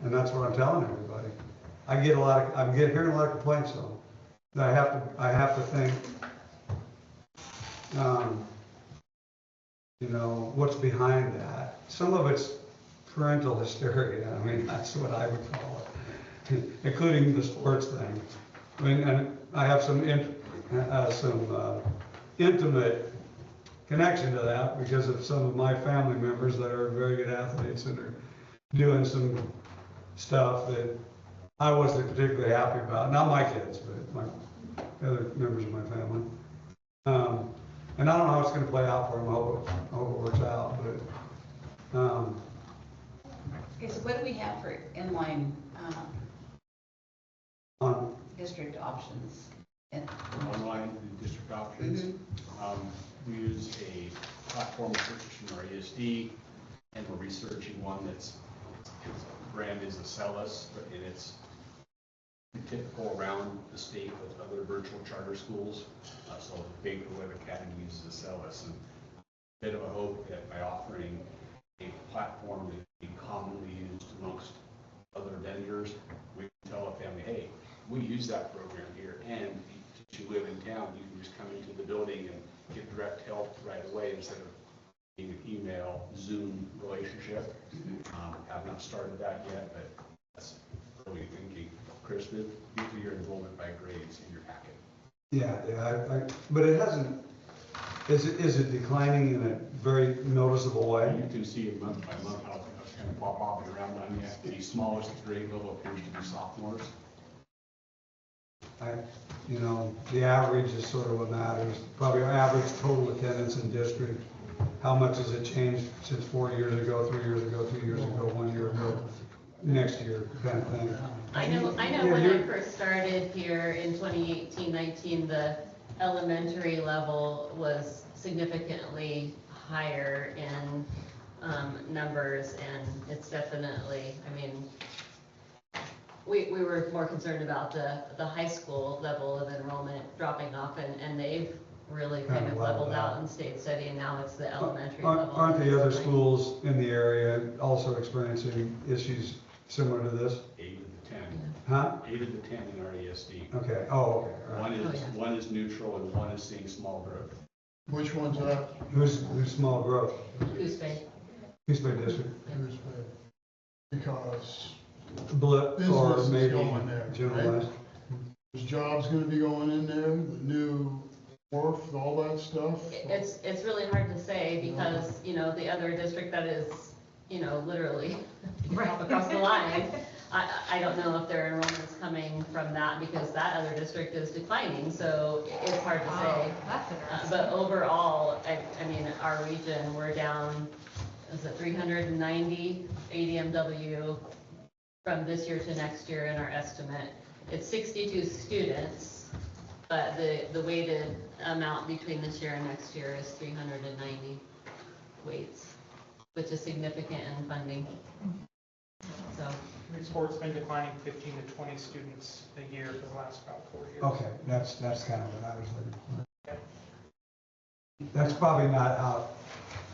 that's what I'm telling everybody. I'm hearing a lot of complaints though. I have to think, what's behind that. Some of it's parental hysteria. That's what I would call it, including the sports thing. And I have some intimate connection to that because of some of my family members that are very good athletes and are doing some stuff that I wasn't particularly happy about. Not my kids, but my other members of my family. And I don't know how it's going to play out for them. I hope it works out. But Okay, so what do we have for inline on district options? Online district options. We use a platform purchased from our ESD, and we're researching one its brand is Acellus, and it's typical around the state with other virtual charter schools. So the big Web Academy uses Acellus, and a bit of a hope that by offering a platform that can be commonly used amongst other vendors, we can tell a family, hey, we use that program here, and if you live in town, you can just come into the building and get direct help right away instead of being an email, Zoom relationship. Have not started that yet, but that's early thinking. Chris, you do your enrollment by grades in your packet. Yeah, but it hasn't, is it declining in a very noticeable way? You can see month by month how it's kind of popping around on you. The smallest grade level appears to be sophomores. The average is sort of what matters. Probably our average total attendance in district. How much has it changed since 4 years ago, 3 years ago, 2 years ago, 1 year ago, next year, kind of thing? I know when I first started here in 2018-19, the elementary level was significantly higher in numbers, and it's definitely, I mean, we were more concerned about the high school level of enrollment dropping off, and they've really kind of leveled out and stayed steady, and now it's the elementary level. Aren't the other schools in the area also experiencing issues similar to this? 8 of the 10. Huh? 8 of the 10 in our ESD. Okay, oh, okay. All right. One is neutral and one is seeing small growth. Which one's that? Who's small growth? Coos Bay. Coos Bay District. Coos Bay. Because Blip or business is maybe going there, generalized. right? There's jobs gonna be going in there, the new wharf, all that stuff. It's really hard to say because, the other district that is, literally up across the line, I don't know if their enrollment's coming from that because that other district is declining, so it's hard to say. That's interesting. But overall, I mean, our region, we're down, is it 390 ADMW from this year to next year in our estimate. It's 62 students, but the weighted amount between this year and next year is 390 weights, which is significant in funding. So. Sport's been declining 15 to 20 students a year for the last about 4 years. Okay, that's kind of what I was looking for. That's probably not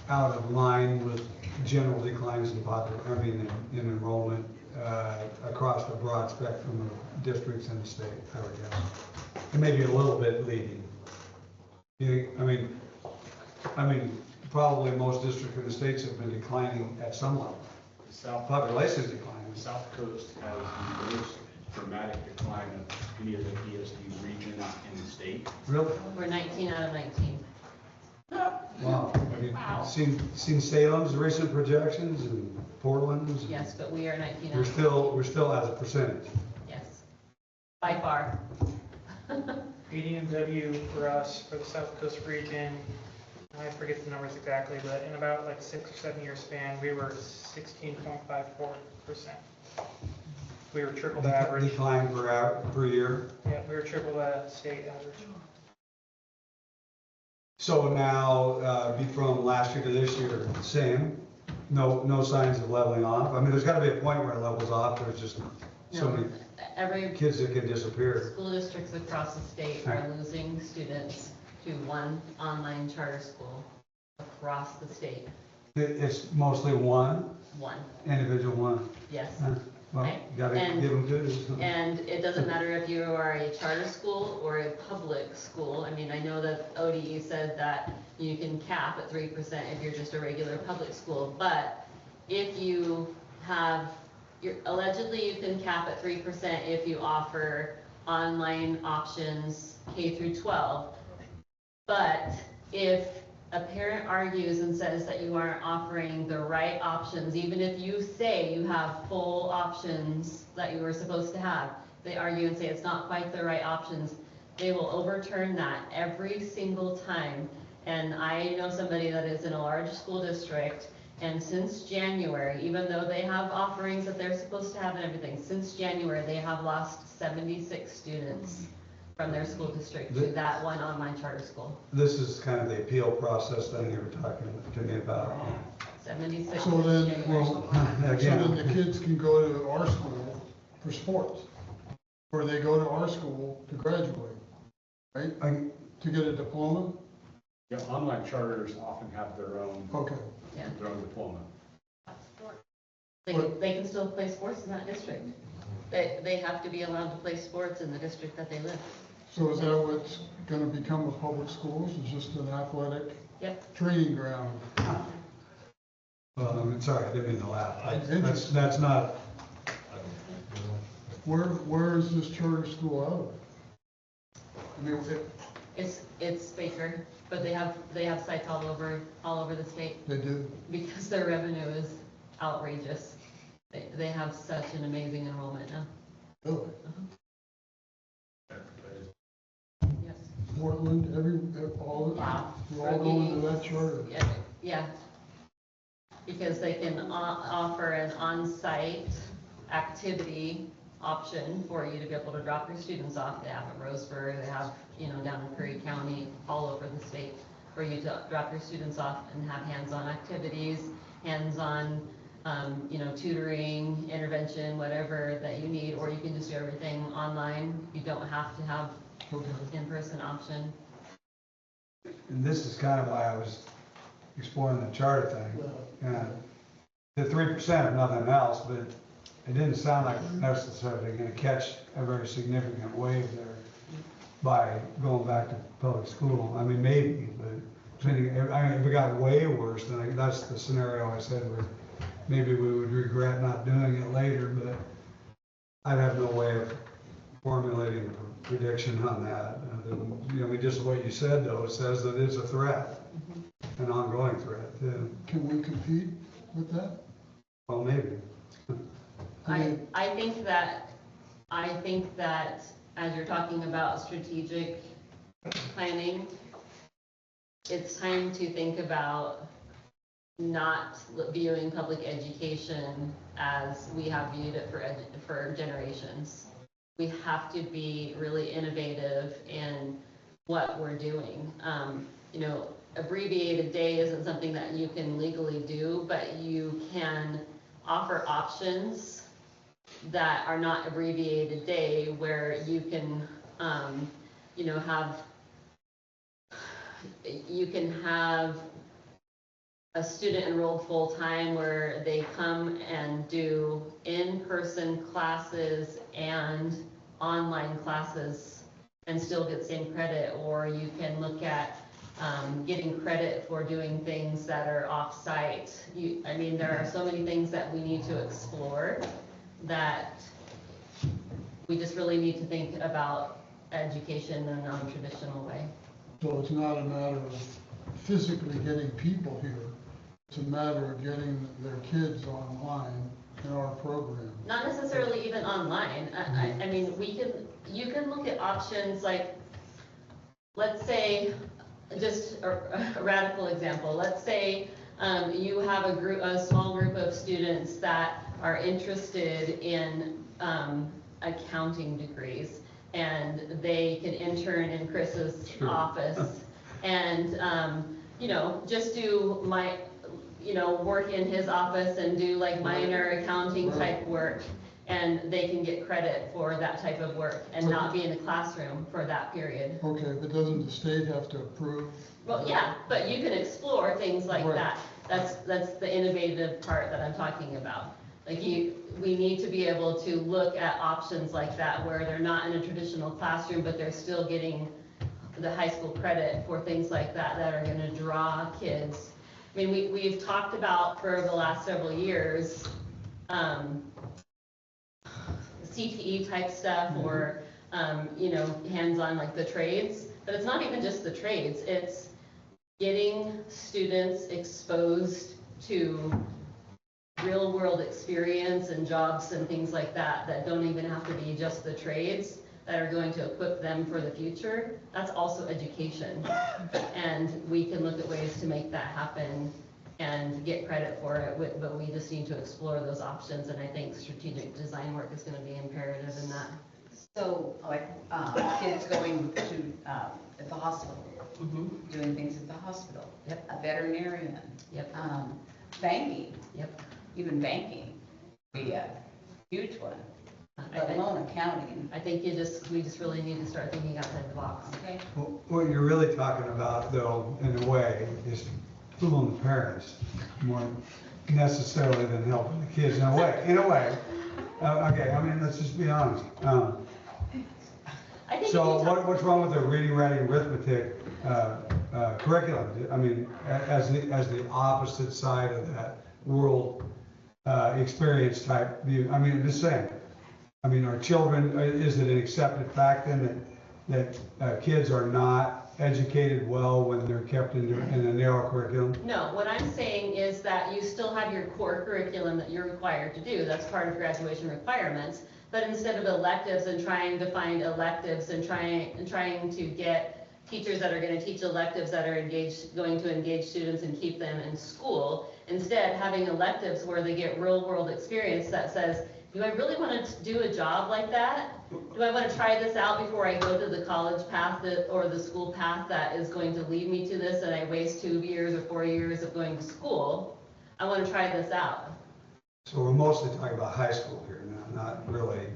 out of line with general declines in in enrollment across the broad spectrum of districts in the state, I would guess. And maybe a little bit leading. I mean, probably most districts in the states have been declining at some level. Population is declining. The South Coast has the most dramatic decline of any of the ESD regions in the state. Really? We're 19 out of 19. Wow. Have you seen Salem's recent projections and Portland's? Yes, but we are 19 out We're of 19. still as a percentage. Yes, by far. ADMW for us, for the South Coast region, I forget the numbers exactly, but in about like 6 or 7 year span, we were 16.54%. We were triple the average. Decline per year. Yeah, we were triple the state average. So now, from last year to this year, same? No signs of leveling off? I mean, there's got to be a point where it levels off. There's just so many Every kids that can disappear. school districts across the state are losing students to one online charter school across the state. It's mostly one individual one. Yes. Well, Okay. gotta give them kudos. And it doesn't matter if you are a charter school or a public school. I mean, I know that ODE said that you can cap at 3% if you're just a regular public school, but if you have, allegedly you can cap at 3% if you offer online options K through 12. But if a parent argues and says that you aren't offering the right options, even if you say you have full options that you were supposed to have, they argue and say it's not quite the right options, they will overturn that every single time. And I know somebody that is in a large school district, and since January, even though they have offerings that they're supposed to have and everything, since January they have lost 76 students from their school district to that one online charter school. This is kind of the appeal process that you were talking to me about. 76. So then, so Again, then the kids can go to our school for sports, or they go to our school to graduate, right? To get a diploma? Yeah, online charters often have their own, Okay. their own diploma. They can still play sports in that district. They have to be allowed to play sports in the district that they live. So is that what's gonna become of public schools, is just an athletic Yep. training ground? Well, I'm sorry, I didn't mean to laugh. That's not, Where is this charter school out of? I mean, It's Baker, but they have sites all over the state they do. because their revenue is outrageous. They have such an amazing enrollment now. Really? Yes. Portland, all, Wow. we're all going to that charter. Yeah. Because they can offer an on-site activity option for you to be able to drop your students off. They have in Roseburg, they have, down in Curry County, all over the state, for you to drop your students off and have hands-on activities, hands-on, tutoring, intervention, whatever that you need, or you can just do everything online. You don't have to have in-person option. and this is kind of why I was exploring the charter thing. And the 3% if nothing else, but it didn't sound like necessarily going to catch a very significant wave there by going back to public school. I mean, maybe, but if it got way worse, then that's the scenario I said where maybe we would regret not doing it later, but I'd have no way of formulating a prediction on that. Just what you said though, it says that it's a threat, an ongoing threat too. Can we compete with that? Well, maybe. I think that as you're talking about strategic planning, it's time to think about not viewing public education as we have viewed it for generations. We have to be really innovative in what we're doing. Abbreviated day isn't something that you can legally do, but you can offer options that are not abbreviated day, where you can, have a student enrolled full-time where they come and do in-person classes and online classes and still get same credit, or you can look at getting credit for doing things that are off-site. There are so many things that we need to explore that we just really need to think about education in a non-traditional way. So it's not a matter of physically getting people here, it's a matter of getting their kids online in our program. Not necessarily even online. You can look at options like, let's say, just a radical example. Let's say you have a small group of students that are interested in accounting degrees, and they can intern in Chris's office and just do work in his office and do like minor accounting type work, and they can get credit for that type of work and not be in the classroom for that period. Okay, but doesn't the state have to approve? Well, yeah, but you can explore things like that. That's the innovative part that I'm talking about. We need to be able to look at options like that where they're not in a traditional classroom, but they're still getting the high school credit for things like that are going to draw kids. We've talked about for the last several years CTE type stuff, or hands-on like the trades, but it's not even just the trades. It's getting students exposed to real world experience and jobs and things like that don't even have to be just the trades that are going to equip them for the future. That's also education. And we can look at ways to make that happen and get credit for it, but we just need to explore those options, and I think strategic design work is going to be imperative in that. So, kids going to, at the hospital, doing things at the hospital. Yep. A veterinarian. Yep. Banking. Yep. Even banking, be a huge one, let alone accounting. I think we just really need to start thinking outside the box. Okay. Well, what you're really talking about, though, in a way, is fooling the parents more. necessarily than helping the kids in a way. Okay, I mean, let's just be honest. I think So if you talk- what's wrong with the reading, writing, arithmetic curriculum? I mean, as the opposite side of that world experience type view. I mean, I'm just saying. I mean, are children, is it an accepted fact then that kids are not educated well when they're kept in a narrow curriculum? No, what I'm saying is that you still have your core curriculum that you're required to do. That's part of graduation requirements. But instead of electives and trying to find electives and trying to get teachers that are going to teach electives that are going to engage students and keep them in school, instead having electives where they get real world experience that says, do I really want to do a job like that? Do I want to try this out before I go to the college path or the school path that is going to lead me to this and I waste 2 years or 4 years of going to school? I want to try this out. So we're mostly talking about high school here now, not really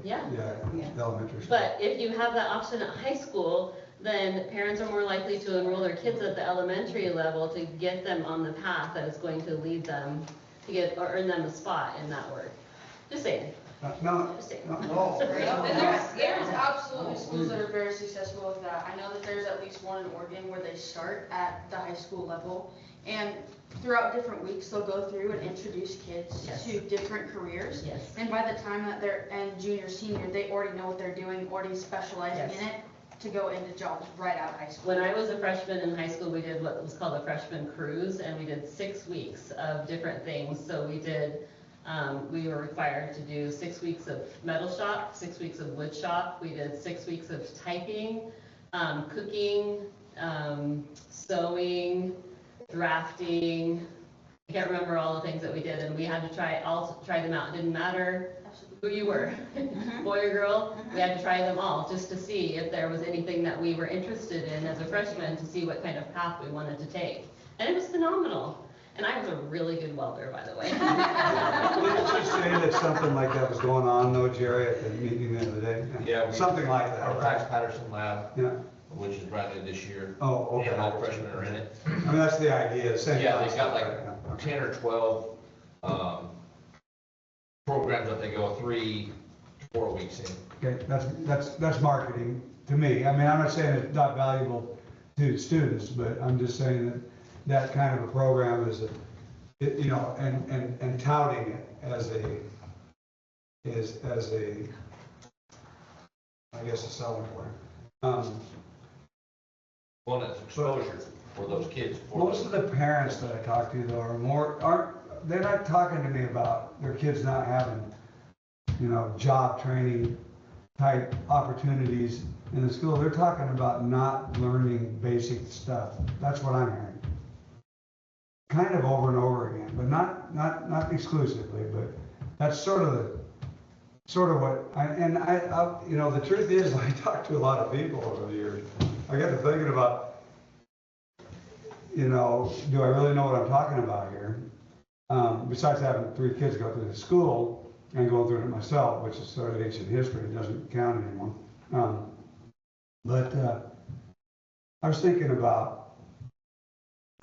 elementary school. But if you have that option at high school, then parents are more likely to enroll their kids at the elementary level to get them on the path that is going to lead them to get or earn them a spot in that work. Just saying. No. There's absolutely schools that are very successful with that. I know that there's at least one in Oregon where they start at the high school level, and throughout different weeks, they'll go through and introduce kids to different careers. Yes. And by the time that they're in junior, senior, they already know what they're doing, already specializing in it to go into jobs right out of high school. When I was a freshman in high school, we did what was called a freshman cruise, and we did 6 weeks of different things. So we were required to do 6 weeks of metal shop, 6 weeks of wood shop. We did 6 weeks of typing, cooking, sewing, drafting. I can't remember all the things that we did, and we had to try them out. It didn't matter who you were, boy or girl, we had to try them all just to see if there was anything that we were interested in as a freshman, to see what kind of path we wanted to take. And it was phenomenal. And I was a really good welder, by the way. Didn't you say that something like that was going on though, Jerry, at the meeting the other day? Yeah. Something like that. Our Max Patterson lab, Yeah. which is brand new this year. Oh, okay. And all freshmen are in it. I mean, that's the idea, same. Yeah, they've got concept. like 10 or 12 programs that they go 3 to 4 weeks in. Okay, that's marketing to me. I mean, I'm not saying it's not valuable to students, but I'm just saying that kind of a program is and touting it as a I guess a selling point. Well, it's exposure for those kids. Most of the parents that I talk to though they're not talking to me about their kids not having, job training type opportunities in the school. They're talking about not learning basic stuff. That's what I'm hearing. Kind of over and over again, but not exclusively, but that's sort of what the truth is, I talked to a lot of people over the years. I got to thinking about, do I really know what I'm talking about here? Besides having 3 kids go through the school and going through it myself, which is sort of ancient history, it doesn't count anymore. But I was thinking about,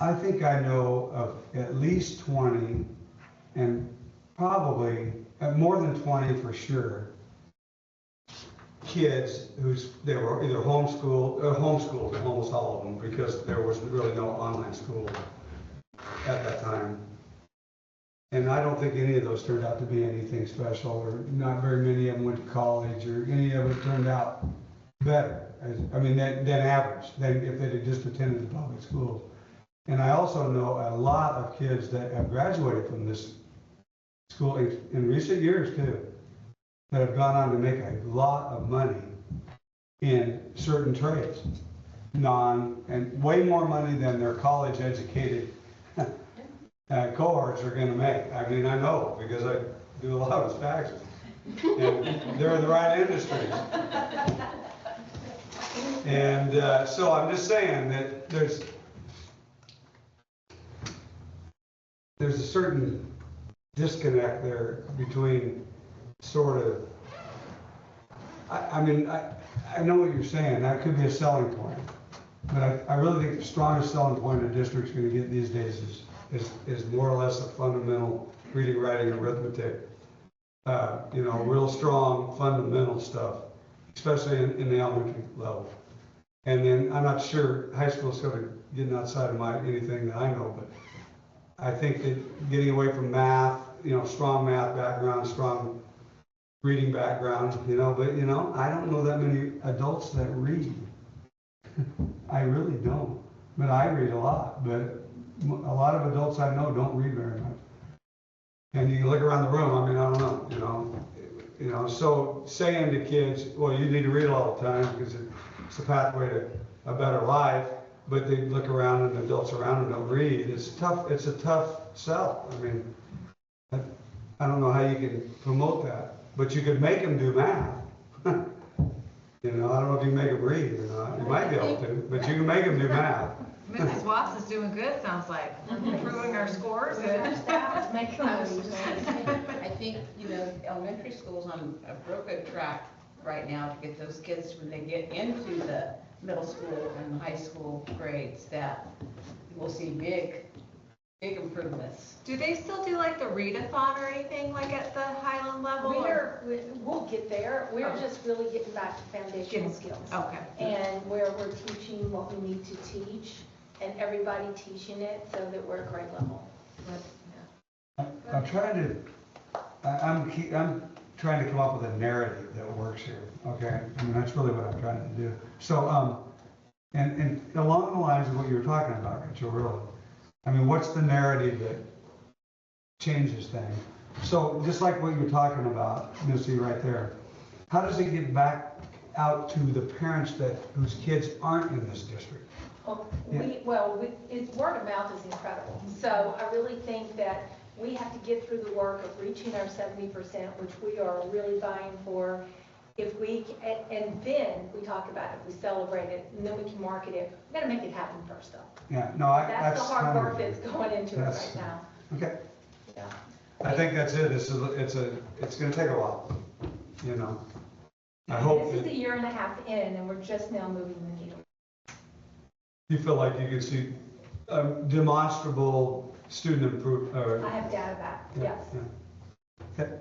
I think I know of at least 20, and probably more than 20 for sure, kids they were either homeschooled almost all of them, because there was really no online school at that time. And I don't think any of those turned out to be anything special, or not very many of them went to college, or any of it turned out better, than average, than if they had just attended the public schools. And I also know a lot of kids that have graduated from this school in recent years too, that have gone on to make a lot of money in certain trades, and way more money than their college educated cohorts are going to make. I mean, I know, because I do a lot of taxes, and they're in the right industries. And so I'm just saying that there's a certain disconnect there between sort of, I know what you're saying, that could be a selling point, but I really think the strongest selling point a district's going to get these days is more or less a fundamental reading, writing, arithmetic, real strong fundamental stuff, especially in the elementary level. And then I'm not sure high school is sort of getting outside of anything that I know, but I think that getting away from math, strong math background, strong reading background, but I don't know that many adults that read. I really don't. But I read a lot, but a lot of adults I know don't read very much. And you look around the room, I don't know, so saying to kids, well, you need to read all the time because it's a pathway to a better life, but they look around and the adults around them don't read. It's tough. It's a tough sell. I don't know how you can promote that, but you could make them do math. I don't know if you can make them read or not. You might be able to, but you can make them do math. Mrs. Watts is doing good, sounds like, improving our scores and Staff, make I think, elementary school's on a real good track right now to get those kids, when they get into the middle school and high school grades, that we'll see big improvements. Do they still do like the readathon or anything like at the Highland level? We'll get there. We're just really getting back to foundational skills. Okay. And where we're teaching what we need to teach and everybody teaching it so that we're at grade level. I'm trying to come up with a narrative that works here, okay? That's really what I'm trying to do. So, and along the lines of what you were talking about, Rachel, really, what's the narrative that changes things? So just like what you were talking about, Missy, right there, how does it get back out to the parents whose kids aren't in this district? It's word of mouth is incredible. So I really think that we have to get through the work of reaching our 70%, which we are really vying for. And then we talk about it, we celebrate it, and then we can market it. We got to make it happen first, though. Yeah, no, that's the hard work that's going into it right now. Okay. Yeah. I think that's it. It's going to take a while, I hope. This is a year and a half in, and we're just now moving the needle. You feel like you can see demonstrable student improvement? I have data back, yes. Okay.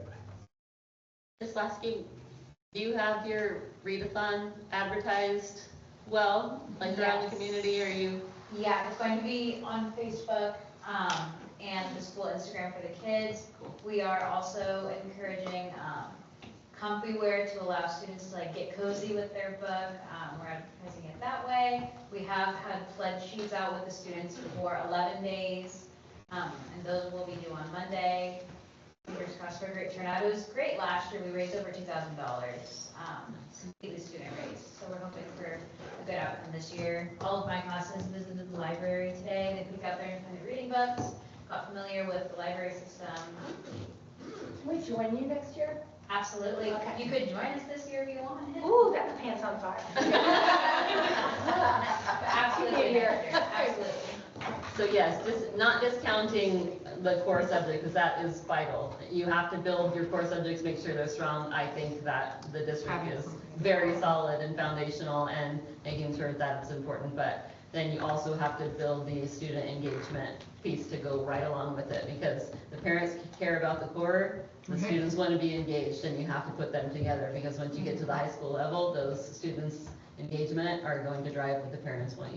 Just asking, do you have your readathon advertised well, like around the community, or you? Yeah, it's going to be on Facebook and the school Instagram for the kids. We are also encouraging comfy wear to allow students to get cozy with their book. We're advertising it that way. We have had pledge sheets out with the students for 11 days, and those will be due on Monday. Fingers crossed for a great turnout. It was great last year. We raised over $2,000, completely student raised. So we're hoping for a good outcome this year. All of my classes visited the library today. They picked out their independent reading books, got familiar with the library system. Can we join you next year? Absolutely. Okay. You could join us this year if you wanted. Ooh, got the pants on fire. Absolutely. Absolutely. So yes, just not discounting the core subject, because that is vital. You have to build your core subjects, make sure they're strong. I think that the district is very solid and foundational, and making sure that it's important. But then you also have to build the student engagement piece to go right along with it, because the parents care about the core, the students want to be engaged, and you have to put them together, because once you get to the high school level, those students' engagement are going to drive what the parents want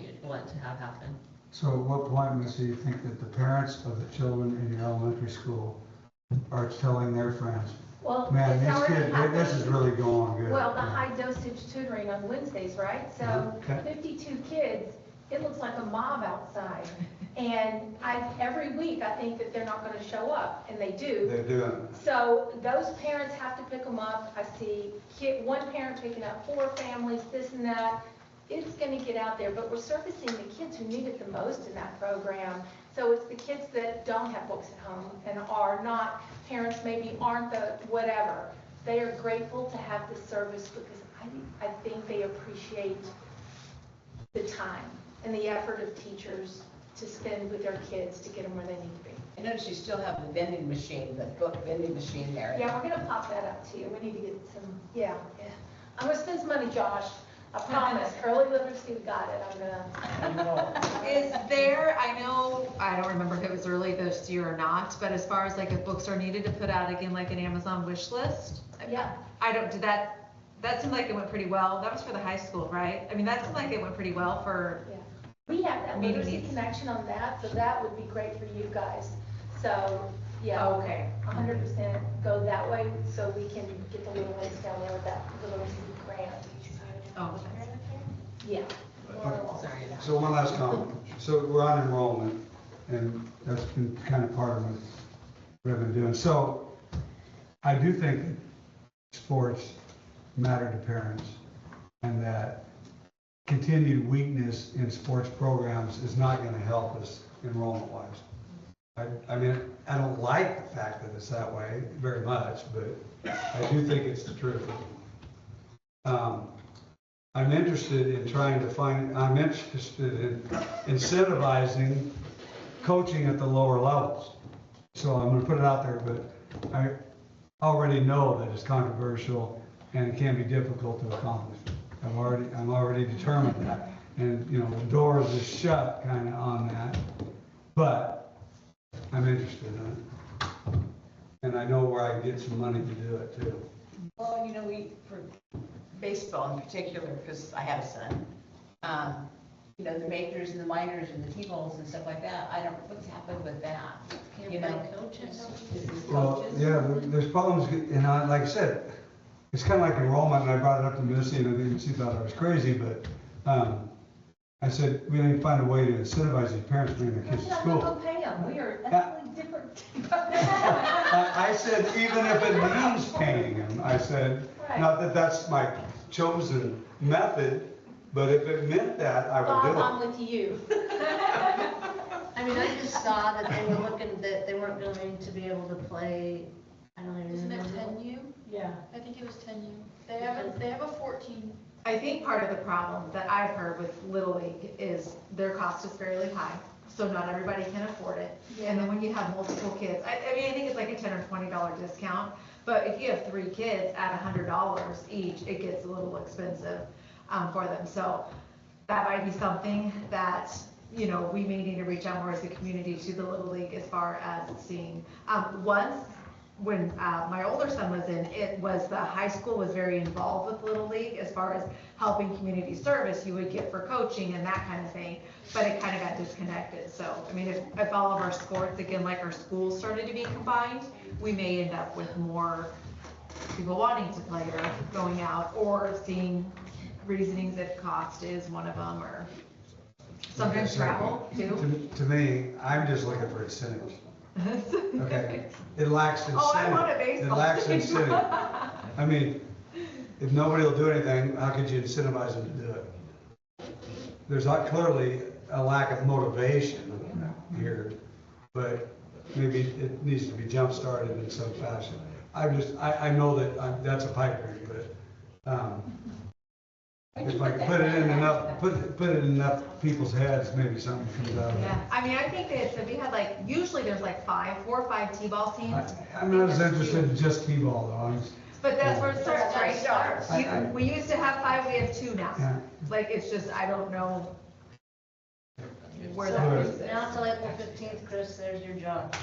to have happen. So at what point, Missy, you think that the parents of the children in your elementary school are telling their friends, well, man, these kids, this is really going good? Well, the high dosage tutoring on Wednesdays, right? So 52 kids, it looks like a mob outside. And every week I think that they're not going to show up, and they do. They do. So those parents have to pick them up. I see one parent picking up 4 families, this and that. It's going to get out there, but we're servicing the kids who need it the most in that program. So it's the kids that don't have books at home and are not, parents maybe aren't the whatever. They are grateful to have this service, because I think they appreciate the time and the effort of teachers to spend with their kids to get them where they need to be. I notice you still have the vending machine, the book vending machine there. Yeah, we're going to pop that up too. We need to get some, yeah. I'm going to spend some money, Josh. I promise. Early literacy, we got it. I'm gonna. is there, I know, I don't remember if it was early this year or not, but as far as like if books are needed to put out again, like an Amazon wish list? Yeah. I don't, that seemed like it went pretty well. That was for the high school, right? I mean, that seemed like it went pretty well for, We have that Meeting literacy needs. connection on that, so that would be great for you guys. So, yeah. okay. 100% go that way, so we can get the little ones down there with that literacy grant. Oh, Yeah. sorry. So one last comment. So we're on enrollment, and that's been kind of part of what I've been doing. So I do think that sports matter to parents, and that continued weakness in sports programs is not going to help us enrollment-wise. I mean, I don't like the fact that it's that way very much, but I do think it's the truth. I'm interested in I'm interested in incentivizing coaching at the lower levels. So I'm gonna put it out there, but I already know that it's controversial and it can be difficult to accomplish. I'm already determined that. And, you know, the doors are shut kind of on that, but I'm interested in it. And I know where I can get some money to do it too. Well, you know, for baseball in particular, because I have a son, you know, the majors and the minors and the T-balls and stuff like that, I don't, what's happened with that? You know, coaches. Well, yeah, there's problems, and like I said, it's kind of like enrollment, and I brought it up to Missy, and I think she thought I was crazy, but I said, we need to find a way to incentivize these parents to bring their kids to I'm not school. gonna pay them, we are ethically different. I said, even if it means paying them, I said, not that that's my chosen method, but if it meant that, I would do it. Bob, I'm with you. I mean, I just saw that they were looking, that they weren't going to be able to play, I don't even Isn't it remember. 10U? Yeah. I think it was 10U. They have a 14. I think part of the problem that I've heard with Little League is their cost is fairly high, so not everybody can afford it. And then when you have multiple kids, I mean, I think it's like a $10 or $20 discount, but if you have 3 kids at $100 each, it gets a little expensive for them. So that might be something that, you know, we may need to reach out more as a community to the Little League as far as seeing. Once, when my older son was in, it was the high school was very involved with Little League as far as helping community service you would get for coaching and that kind of thing, but it kind of got disconnected. So, I mean, if all of our sports, again, like our schools started to be combined, we may end up with more people wanting to play or going out, or seeing reasonings if cost is one of them, or sometimes travel too. To me, I'm just looking for incentives. Okay, it lacks incentive. Oh, I want a baseball It lacks team. incentive. I mean, if nobody will do anything, how could you incentivize them to do it? There's not clearly a lack of motivation here, but maybe it needs to be jump-started in some fashion. I know that that's a pipe dream, but if I put it in enough, put it in enough people's heads, maybe something comes out of it. Yeah, I mean, I think that if we had like, usually there's like 4 or 5 T-ball teams. I'm not as interested in just T-ball though. But that's where it starts, right? Starts. We used to have 5, we have 2 now. Yeah. Like, it's just, I don't know where So, that is. now until April 15th, Chris, there's your job.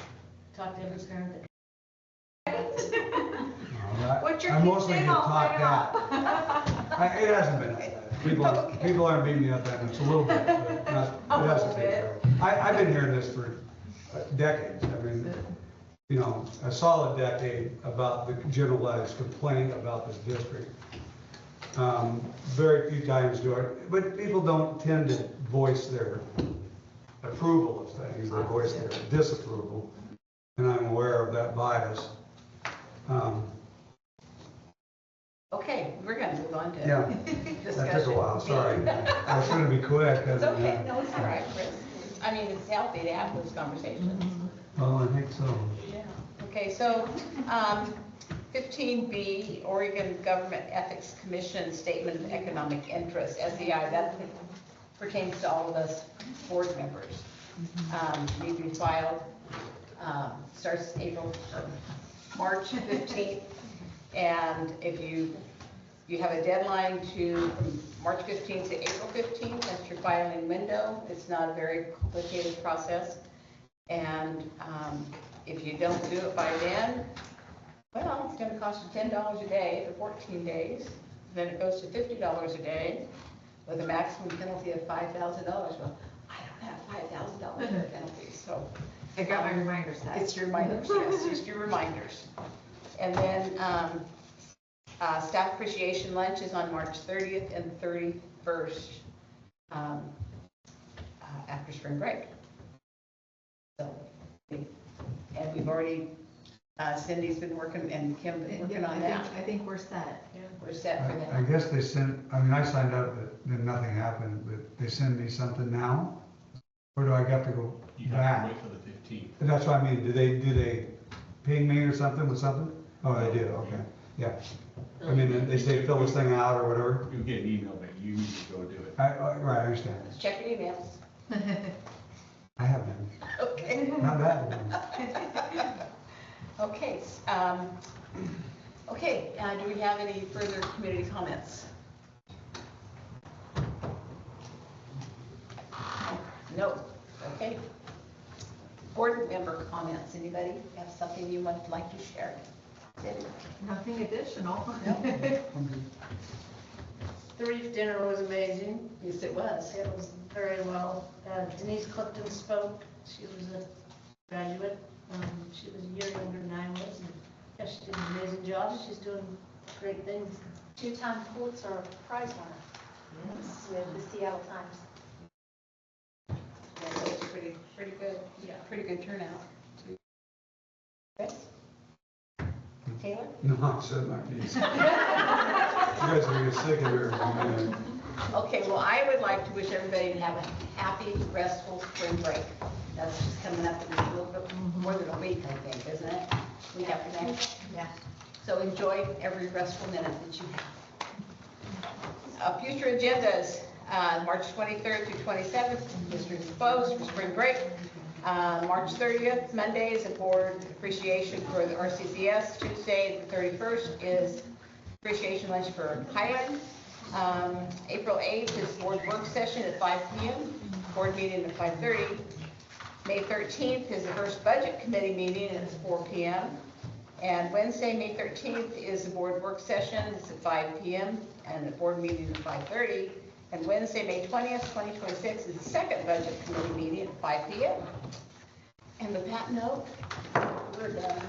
Talk to every parent that What's your I kids mostly saying? get I'll talked find out. at. It hasn't been that bad. People aren't beating me up that much, a little bit, but not, it hasn't been terrible. I've been hearing this for decades. I mean, you know, a solid decade about the generalized complaint about this district. Very few times do it, but people don't tend to voice their approval of things, they voice their disapproval, and I'm aware of that bias. Okay, we're gonna move on to Yeah, discussion. that took a while, sorry. I was trying to be quick. It's okay, no, it's all right, Chris. I mean, it's healthy to have those conversations. Well, I think so. Yeah. Okay, so 15B, Oregon Government Ethics Commission Statement of Economic Interest, SEI, that pertains to all of us board members. Need to be filed, starts March 15th, and if you You have a deadline from March 15th to April 15th. That's your filing window. It's not a very complicated process. And if you don't do it by then, well, it's going to cost you $10 a day for 14 days. Then it goes to $50 a day with a maximum penalty of $5,000. Well, I don't have $5,000 in penalties, so. I got my reminder set. It's your reminders, yes, just your reminders. And then staff appreciation lunch is on March 30th and 31st after spring break. So, and we've already, Cindy's been working and Kim's been working on that. I think we're set. We're set for that. I guess they sent, I mean, I signed up, but then nothing happened, but they send me something now? Or do I have to go You have back? to wait for the 15th. That's what I mean, do they ping me or something with something? Oh, they do, okay, yeah. I mean, they say fill this thing out or whatever. You'll get an email, but you need to go do it. Right, I understand. Check your emails. I have been, Okay. not that one. Okay, do we have any further community comments? No, okay. Board member comments, anybody have something you would like to share? Cindy? Nothing additional. The reef dinner was amazing. Yes, it was. It was very well. Denise Clifton spoke. She was a graduate. She was a year younger than I was. And yeah, she did an amazing job. She's doing great things. Two-time Pulitzer Prize winner. Yes. With the Seattle Times. Yeah, that was pretty good. Yeah, pretty good turnout. Chris? Taylor? No, I said my piece. You guys are gonna get sick of her. Okay, well, I would like to wish everybody to have a happy, restful spring break. That's just coming up in a little bit more than a week, I think, isn't it? Week after next? Yeah. So enjoy every restful minute that you have. Future agendas, March 23rd through 27th, district exposed for spring break. March 30th, Monday is a board appreciation for the RCCS. Tuesday, the 31st, is appreciation lunch for Highland. April 8th is board work session at 5 p.m., board meeting at 5:30. May 13th is the first budget committee meeting, and it's 4 p.m. And Wednesday, May 13th is the board work session, it's at 5 p.m., and the board meeting at 5:30. And Wednesday, May 20th, 2026 is the second budget committee meeting at 5 p.m. And with that note, we're done.